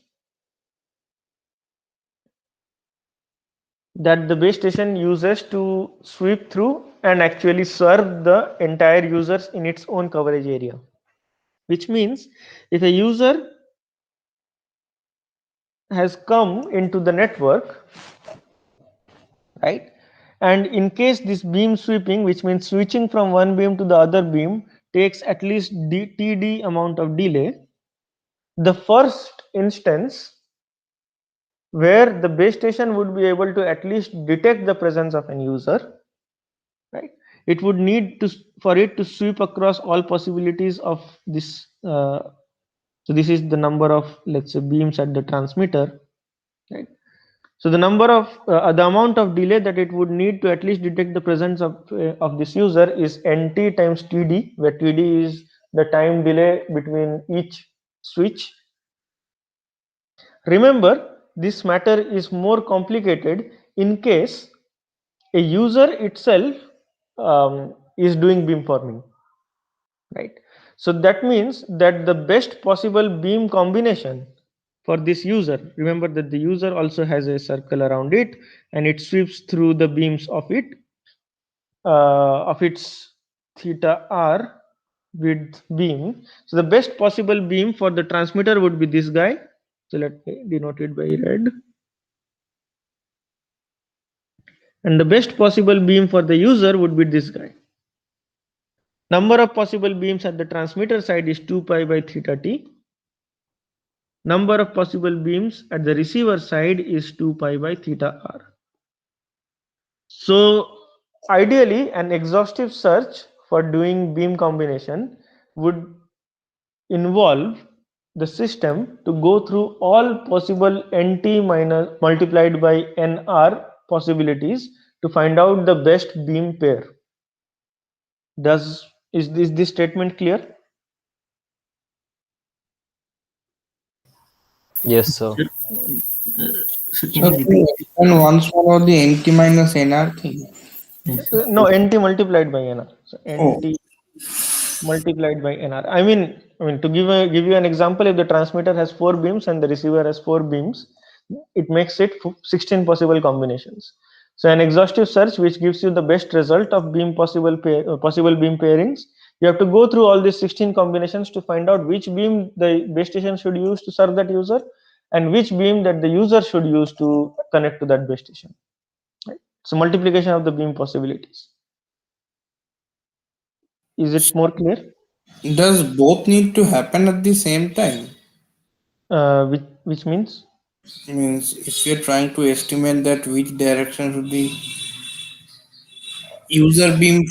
that the base station uses to sweep through and actually serve the entire users in its own coverage area. Which means if a user has come into the network, right, and in case this beam sweeping, which means switching from one beam to the other beam, takes at least td amount of delay, the first instance where the base station would be able to at least detect the presence of an user, right, it would need to, for it to sweep across all possibilities of this so this is the number of, let's say, beams at the transmitter, right. So the number of the amount of delay that it would need to at least detect the presence of this user is nt times td, where td is the time delay between each switch. Remember, this matter is more complicated in case a user itself is doing beamforming, right. So that means that the best possible beam combination for this user, remember that the user also has a circle around it and it sweeps through the beams of it of its theta r width beam. So the best possible beam for the transmitter would be this guy. So let me denote it by red. And the best possible beam for the user would be this guy. Number of possible beams at the transmitter side is 2 pi by theta t. Number of possible beams at the receiver side is 2 pi by theta r. So ideally, an exhaustive search for doing beam combination would involve the system to go through all possible nt minus multiplied by nr possibilities to find out the best beam pair. Is this statement clear? Yes, sir. So can you repeat? And once more of the NT minus NR thing. Yes. No, nt multiplied by nr. So Oh. nt multiplied by nr. I mean to give you an example, if the transmitter has 4 beams and the receiver has 4 beams, it makes it 16 possible combinations. So an exhaustive search which gives you the best result of beam possible beam pairings, you have to go through all these 16 combinations to find out which beam the base station should use to serve that user and which beam that the user should use to connect to that base station, right? So multiplication of the beam possibilities. Is it more clear? Does both need to happen at the same time? Which means? Means if you're trying to estimate that which direction should the user beam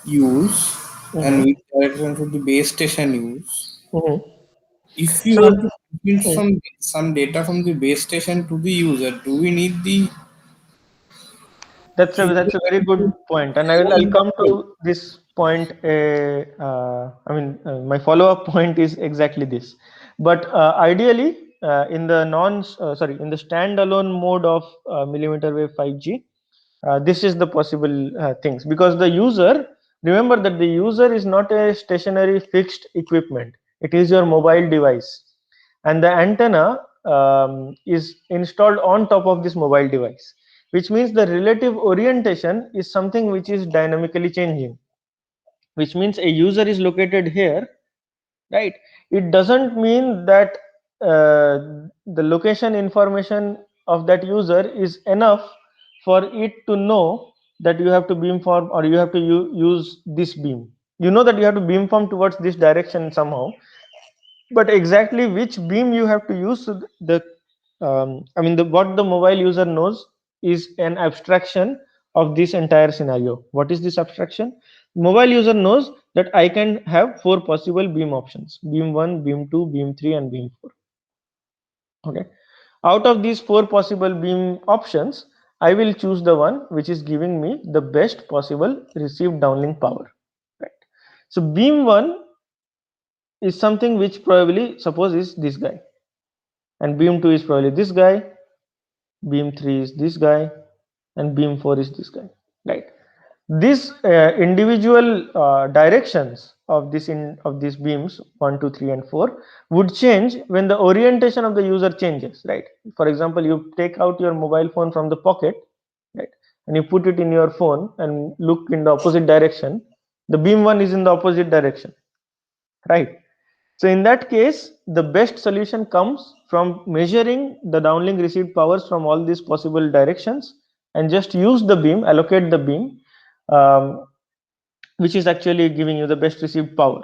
use and Mhm. which direction should the base station use. Mhm. If you So want to print mm, some data from the base station to the user, do we need the that's user a very good to point, and go I'll in the come code? to this point. My follow-up point is exactly this. But ideally, in the in the standalone mode of millimeter wave 5G, this is the possible things, because the user, remember that the user is not a stationary fixed equipment. It is your mobile device, and the antenna is installed on top of this mobile device, which means the relative orientation is something which is dynamically changing, which means a user is located here, right? It doesn't mean that the location information of that user is enough for it to know that you have to beamform, or you have to use this beam. You know that you have to beamform towards this direction somehow, but exactly which beam you have to use, so the what the mobile user knows is an abstraction of this entire scenario. What is this abstraction? Mobile user knows that I can have four possible beam options: beam 1, beam 2, beam 3, and beam 4. Okay, out of these four possible beam options, I will choose the one which is giving me the best possible received downlink power, right? So beam 1 is something which probably, suppose, is this guy, and beam 2 is probably this guy, beam 3 is this guy, and beam 4 is this guy, right? These individual directions of these beams 1, 2, 3, and 4 would change when the orientation of the user changes, right? For example, you take out your mobile phone from the pocket, right, and you put it in your phone and look in the opposite direction. The beam 1 is in the opposite direction, right? So in that case, the best solution comes from measuring the downlink received powers from all these possible directions, and just use the beam, allocate the beam, um, which is actually giving you the best received power.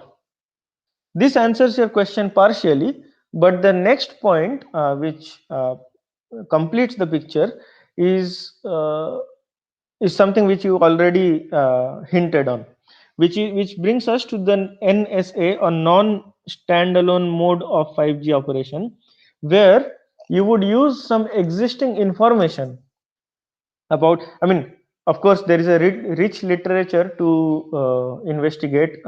This answers your question partially, but the next point, which completes the picture, is is something which you already hinted on, which brings us to the NSA, or non-standalone mode of 5G operation, where you would use some existing information about, of course there is a rich literature to investigate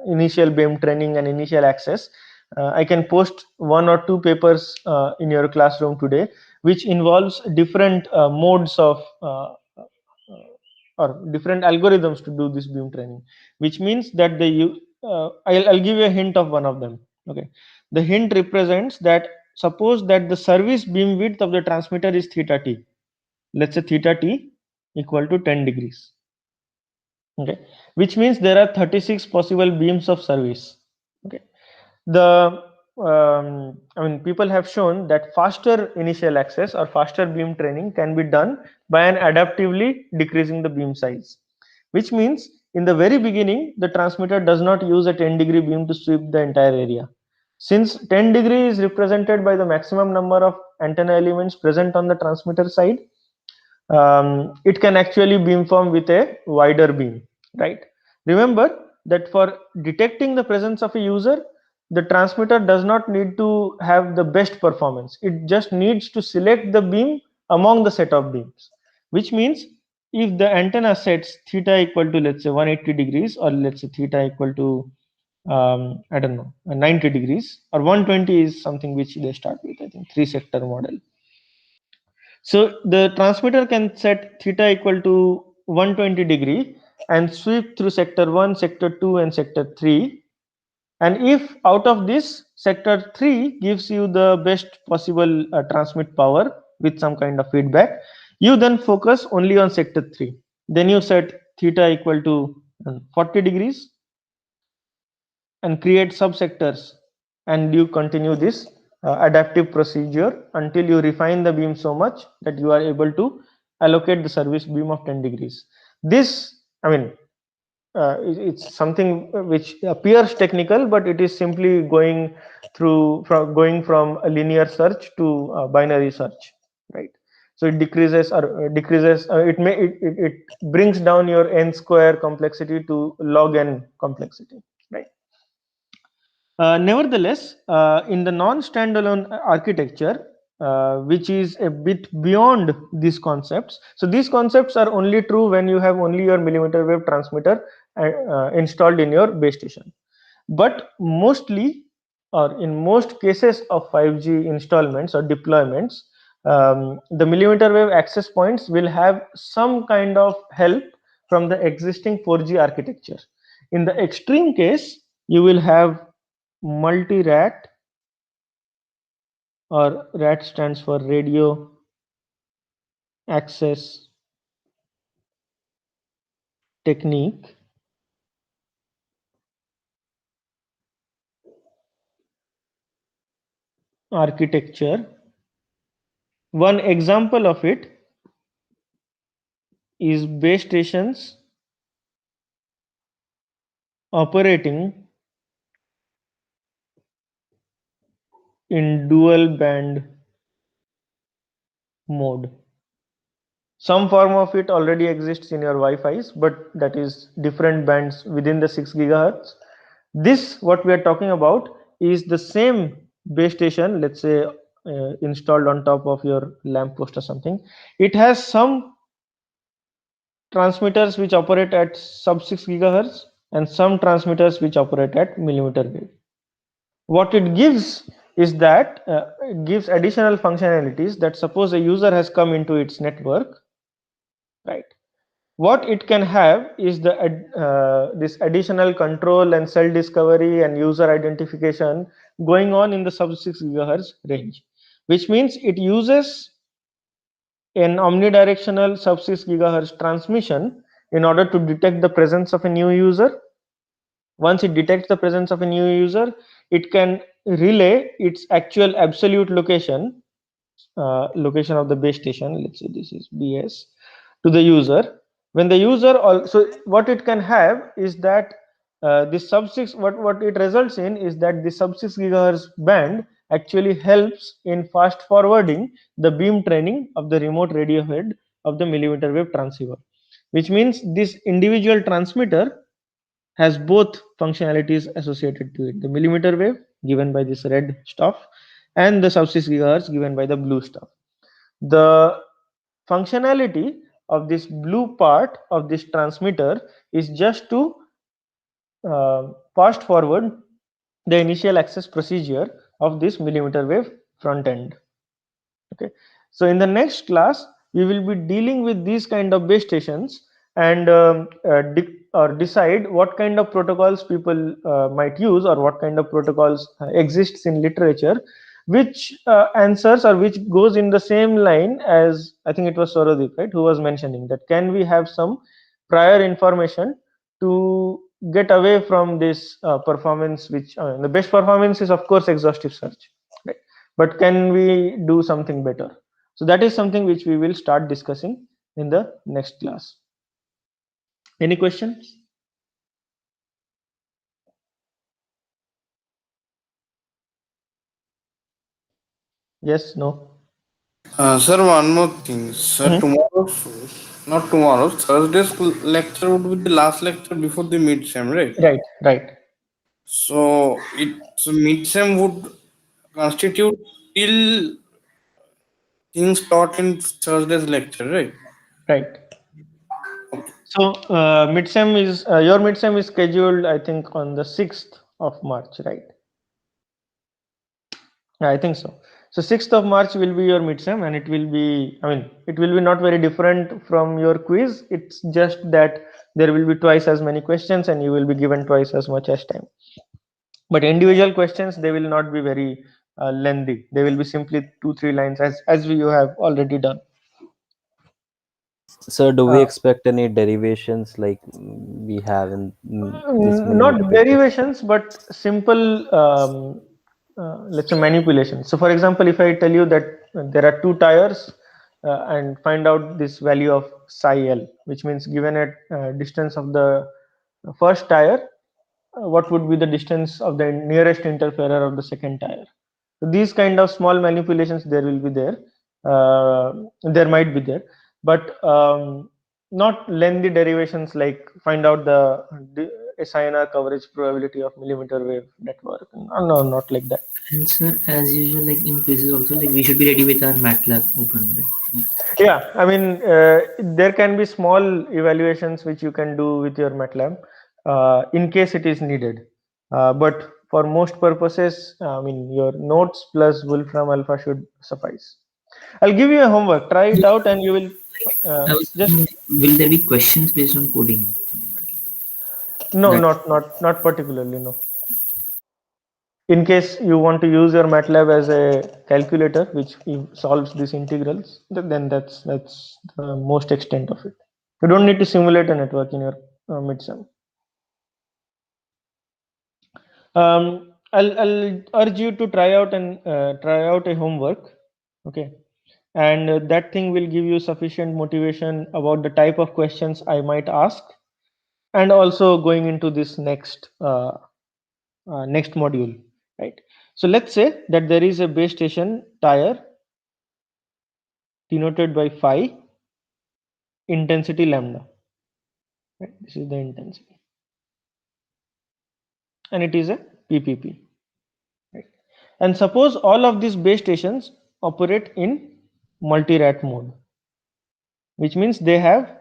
initial beam training and initial access. I can post one or two papers in your classroom today, which involves different modes of or different algorithms to do this beam training, which means that I'll give you a hint of one of them. Okay, the hint represents that, suppose that the service beam width of the transmitter is theta t. Let's say theta t equal to 10 degrees. Okay, which means there are 36 possible beams of service. Okay, the people have shown that faster initial access or faster beam training can be done by an adaptively decreasing the beam size, which means in the very beginning the transmitter does not use a 10-degree beam to sweep the entire area. Since 10 degree is represented by the maximum number of antenna elements present on the transmitter side, it can actually beamform with a wider beam, right? Remember that for detecting the presence of a user, the transmitter does not need to have the best performance. It just needs to select the beam among the set of beams, which means if the antenna sets theta equal to, let's say, 180 degrees, or let's say theta equal to I don't know, 90 degrees, or 120 is something which they start with, I think, three sector model. So the transmitter can set theta equal to 120 degree and sweep through sector 1, sector 2, and sector 3. And if out of this, sector 3 gives you the best possible transmit power with some kind of feedback, you then focus only on sector 3. Then you set theta equal to 40 degrees and create subsectors, and you continue this adaptive procedure until you refine the beam so much that you are able to allocate the service beam of 10 degrees. This, it's something which appears technical, but it is simply going from a linear search to binary search, right? So it decreases it brings down your n square complexity to log n complexity, right? Nevertheless, in the non-standalone architecture, which is a bit beyond these concepts. So these concepts are only true when you have only your millimeter wave transmitter installed in your base station. But mostly, or in most cases of 5G installments or deployments, the millimeter wave access points will have some kind of help from the existing 4G architecture. In the extreme case, you will have multi-RAT, or RAT stands for radio access technique, architecture. One example of it is base stations operating in dual band mode. Some form of it already exists in your Wi-Fi's, but that is different bands within the 6 gigahertz. This, what we are talking about, is the same base station, let's say installed on top of your lamppost or something. It has some transmitters which operate at sub 6 gigahertz and some transmitters which operate at millimeter wave. What it gives is that it gives additional functionalities, that suppose a user has come into its network, right? What it can have is this additional control and cell discovery and user identification going on in the sub 6 gigahertz range, which means it uses an omnidirectional sub 6 gigahertz transmission in order to detect the presence of a new user. Once it detects the presence of a new user, it can relay its actual absolute location, location of the base station, let's say this is BS, to the user. When the user also, what it can have is that this sub 6, what it results in is that the sub 6 gigahertz band actually helps in fast forwarding the beam training of the remote radio head of the millimeter wave transceiver, which means this individual transmitter has both functionalities associated to it: the millimeter wave given by this red stuff and the sub 6 gigahertz given by the blue stuff. The functionality of this blue part of this transmitter is just to fast forward the initial access procedure of this millimeter wave front end. Okay, so in the next class we will be dealing with these kind of base stations and decide what kind of protocols people might use, or what kind of protocols exists in literature, which answers or which goes in the same line as, I think it was Sorodeep, right, who was mentioning that can we have some prior information to get away from this performance, which the best performance is of course exhaustive search, right? But can we do something better? So that is something which we will start discussing in the next class. Any questions? Yes, no? Sir, one more thing. Sir, not tomorrow, Thursday's lecture would be the last lecture before the mid-sem, right? Right, right. So, mid-sem would constitute till things taught in Thursday's lecture, right? Right. So mid-sem is your mid-sem is scheduled, I think, on the 6th of March, right? Yeah, I think so. So 6th of March will be your mid-sem, and it will be, I mean, it will be not very different from your quiz. It's just that there will be twice as many questions and you will be given twice as much as time. But individual questions, they will not be very lengthy. They will be simply 2-3 lines, as you have already done. So do we expect any derivations like we have in this Not millimeter wave? derivations, but simple, let's say, manipulations. So for example, if I tell you that there are 2 tires and find out this value of psi L, which means given a distance of the first tire, what would be the distance of the nearest interferer of the second tire. So these kind of small manipulations there will be there. There might be there, but not lengthy derivations like find out the SINR coverage probability of millimeter wave network. No, not like that. And sir, as usual, like in quizzes also, like we should be ready with our MATLAB open, right? Yeah, I mean, there can be small evaluations which you can do with your MATLAB in case it is needed. But for most purposes, I mean, your notes plus Wolfram Alpha should suffice. I'll give you a homework. Try it out, and you will I was just thinking, will there be questions based on coding? no, That- not particularly. No. In case you want to use your MATLAB as a calculator which solves these integrals, then that's the most extent of it. You don't need to simulate a network in your midsem. I'll urge you to try out a homework, okay, and that thing will give you sufficient motivation about the type of questions I might ask, and also going into this next next module, right? So let's say that there is a base station tire denoted by phi, intensity lambda, right? This is the intensity, and it is a PPP, right? And suppose all of these base stations operate in multi-rat mode, which means they have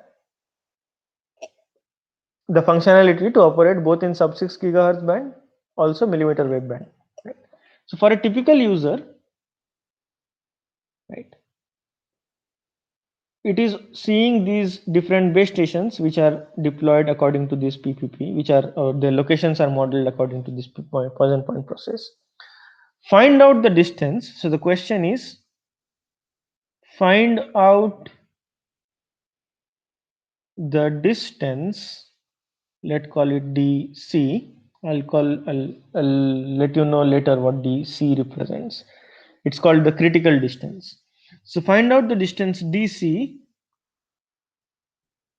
the functionality to operate both in sub 6 gigahertz band, also millimeter wave band, right? So for a typical user, right, it is seeing these different base stations which are deployed according to this PPP, which are their locations are modeled according to this Poisson point process. Find out the distance. So the question is, find out the distance. Let's call it DC. I'll let you know later what DC represents. It's called the critical distance. So find out the distance DC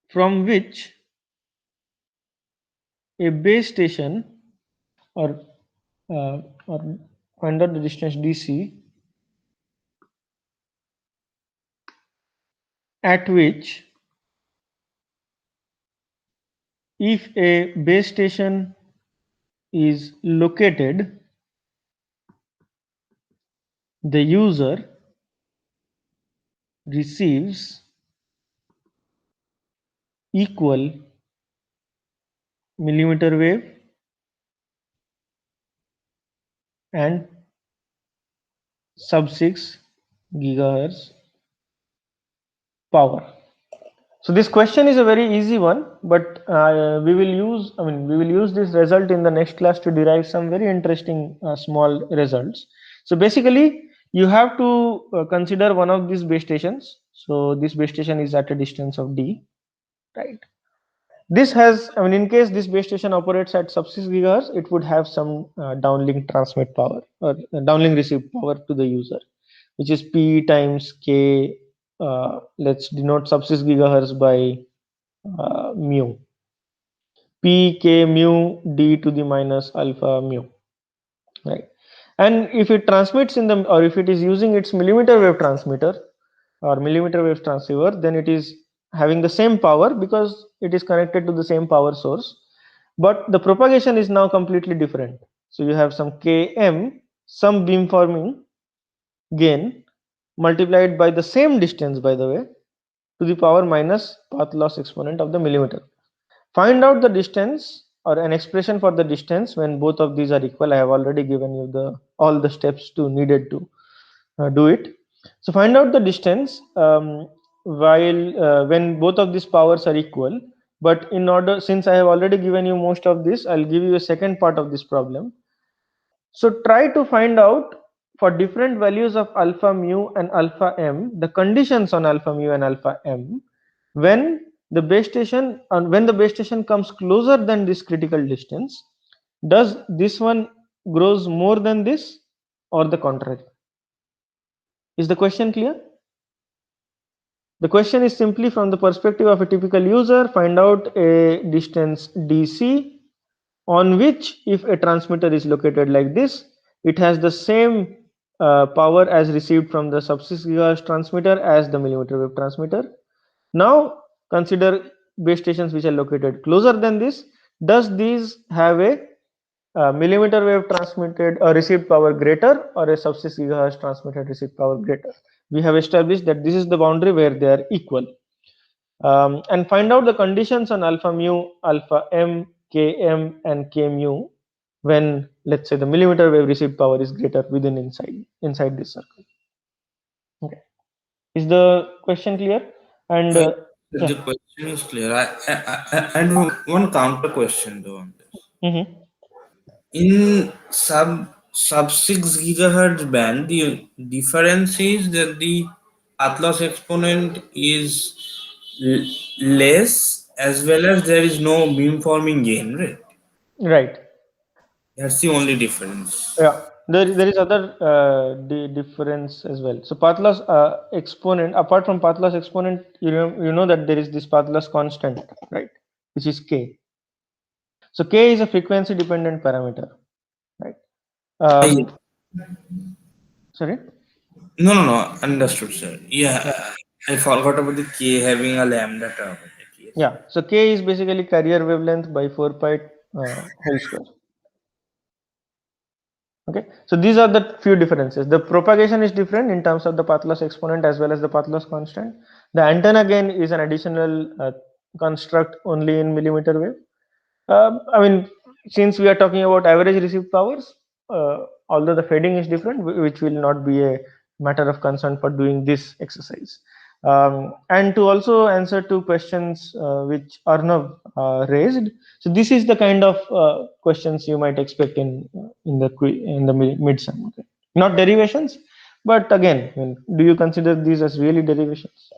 from which a base station or find out the distance DC at which if a base station is located, the user receives equal millimeter wave and sub 6 gigahertz power. So this question is a very easy one, but we will use this result in the next class to derive some very interesting small results. So basically, you have to consider one of these base stations. So this base station is at a distance of d, right? This has, in case this base station operates at sub 6 gigahertz, it would have some downlink transmit power or downlink receive power to the user, which is P times K. Let's denote sub 6 gigahertz by mu. P K mu D to the minus alpha mu, right? And if it transmits in the, or if it is using its millimeter wave transmitter or millimeter wave transceiver, then it is having the same power because it is connected to the same power source, but the propagation is now completely different. So you have some Km, some beamforming gain multiplied by the same distance, by the way, to the power minus path loss exponent of the millimeter. Find out the distance or an expression for the distance when both of these are equal. I have already given you all the steps needed to do it. So find out the distance when both of these powers are equal. But since I have already given you most of this, I'll give you a second part of this problem. So try to find out for different values of alpha mu and alpha m, the conditions on alpha mu and alpha m when the base station comes closer than this critical distance. Does this one grows more than this or the contrary? Is the question clear? The question is simply from the perspective of a typical user, find out a distance DC on which, if a transmitter is located like this, it has the same power as received from the sub-6 GHz transmitter as the millimeter wave transmitter. Now consider base stations which are located closer than this. Does these have a millimeter wave transmitted or received power greater, or a sub-6 GHz transmitted received power greater? We have established that this is the boundary where they are equal. And find out the conditions on alpha mu, alpha m, km, and k mu when, let's say, the millimeter wave received power is greater within inside this circle. Okay, is the question clear? And The question is clear. I had one counter question though on this. mhm. In sub 6 gigahertz band, the difference is that the Atlas exponent is less, as well as there is no beamforming gain, right? Right. That's the only difference. Yeah, there is other difference as well. So path loss exponent, apart from path loss exponent, you know that there is this path loss constant, right, which is k. So k is a frequency dependent parameter, right? Sorry. No. Understood, sir. Yeah, I forgot about the K having a lambda term. Yes. Yeah. So k is basically carrier wavelength by 4 pi whole square. Okay, so these are the few differences. The propagation is different in terms of the path loss exponent as well as the path loss constant. The antenna gain is an additional construct only in millimeter wave. I mean, since we are talking about average received powers, although the fading is different, which will not be a matter of concern for doing this exercise. And to also answer two questions which Arnav raised, so this is the kind of questions you might expect in the mid-sem. Okay, not derivations, but again, I mean, do you consider these as really derivations?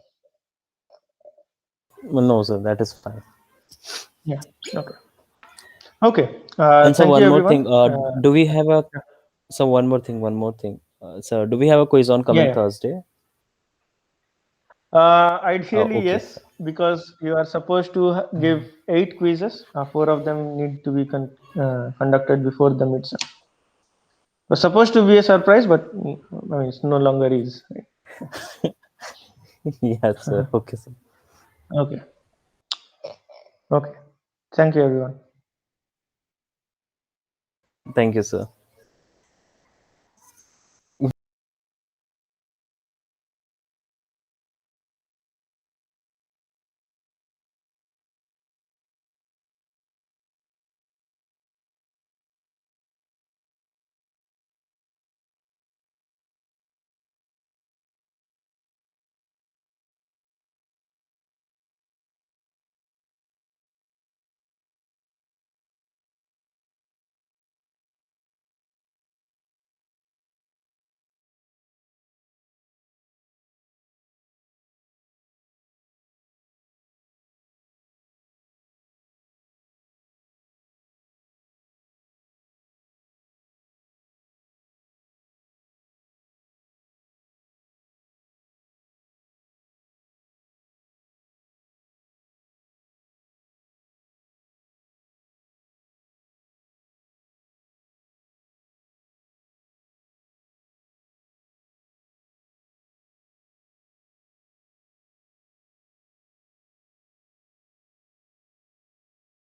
No, sir, that is fine. Yeah. Okay. Okay. And so Thank one you, more everyone. thing. Do we have a? So one more thing. So do we have a quiz on coming Yeah. Thursday? Ideally, okay. yes, because you are supposed to give 8 quizzes. 4 of them need to be conducted before the midsem. It was supposed to be a surprise, but I mean, it's no longer is. Right? Yes, sir. Okay, sir. Okay. Okay. Thank you, everyone. Thank you, sir.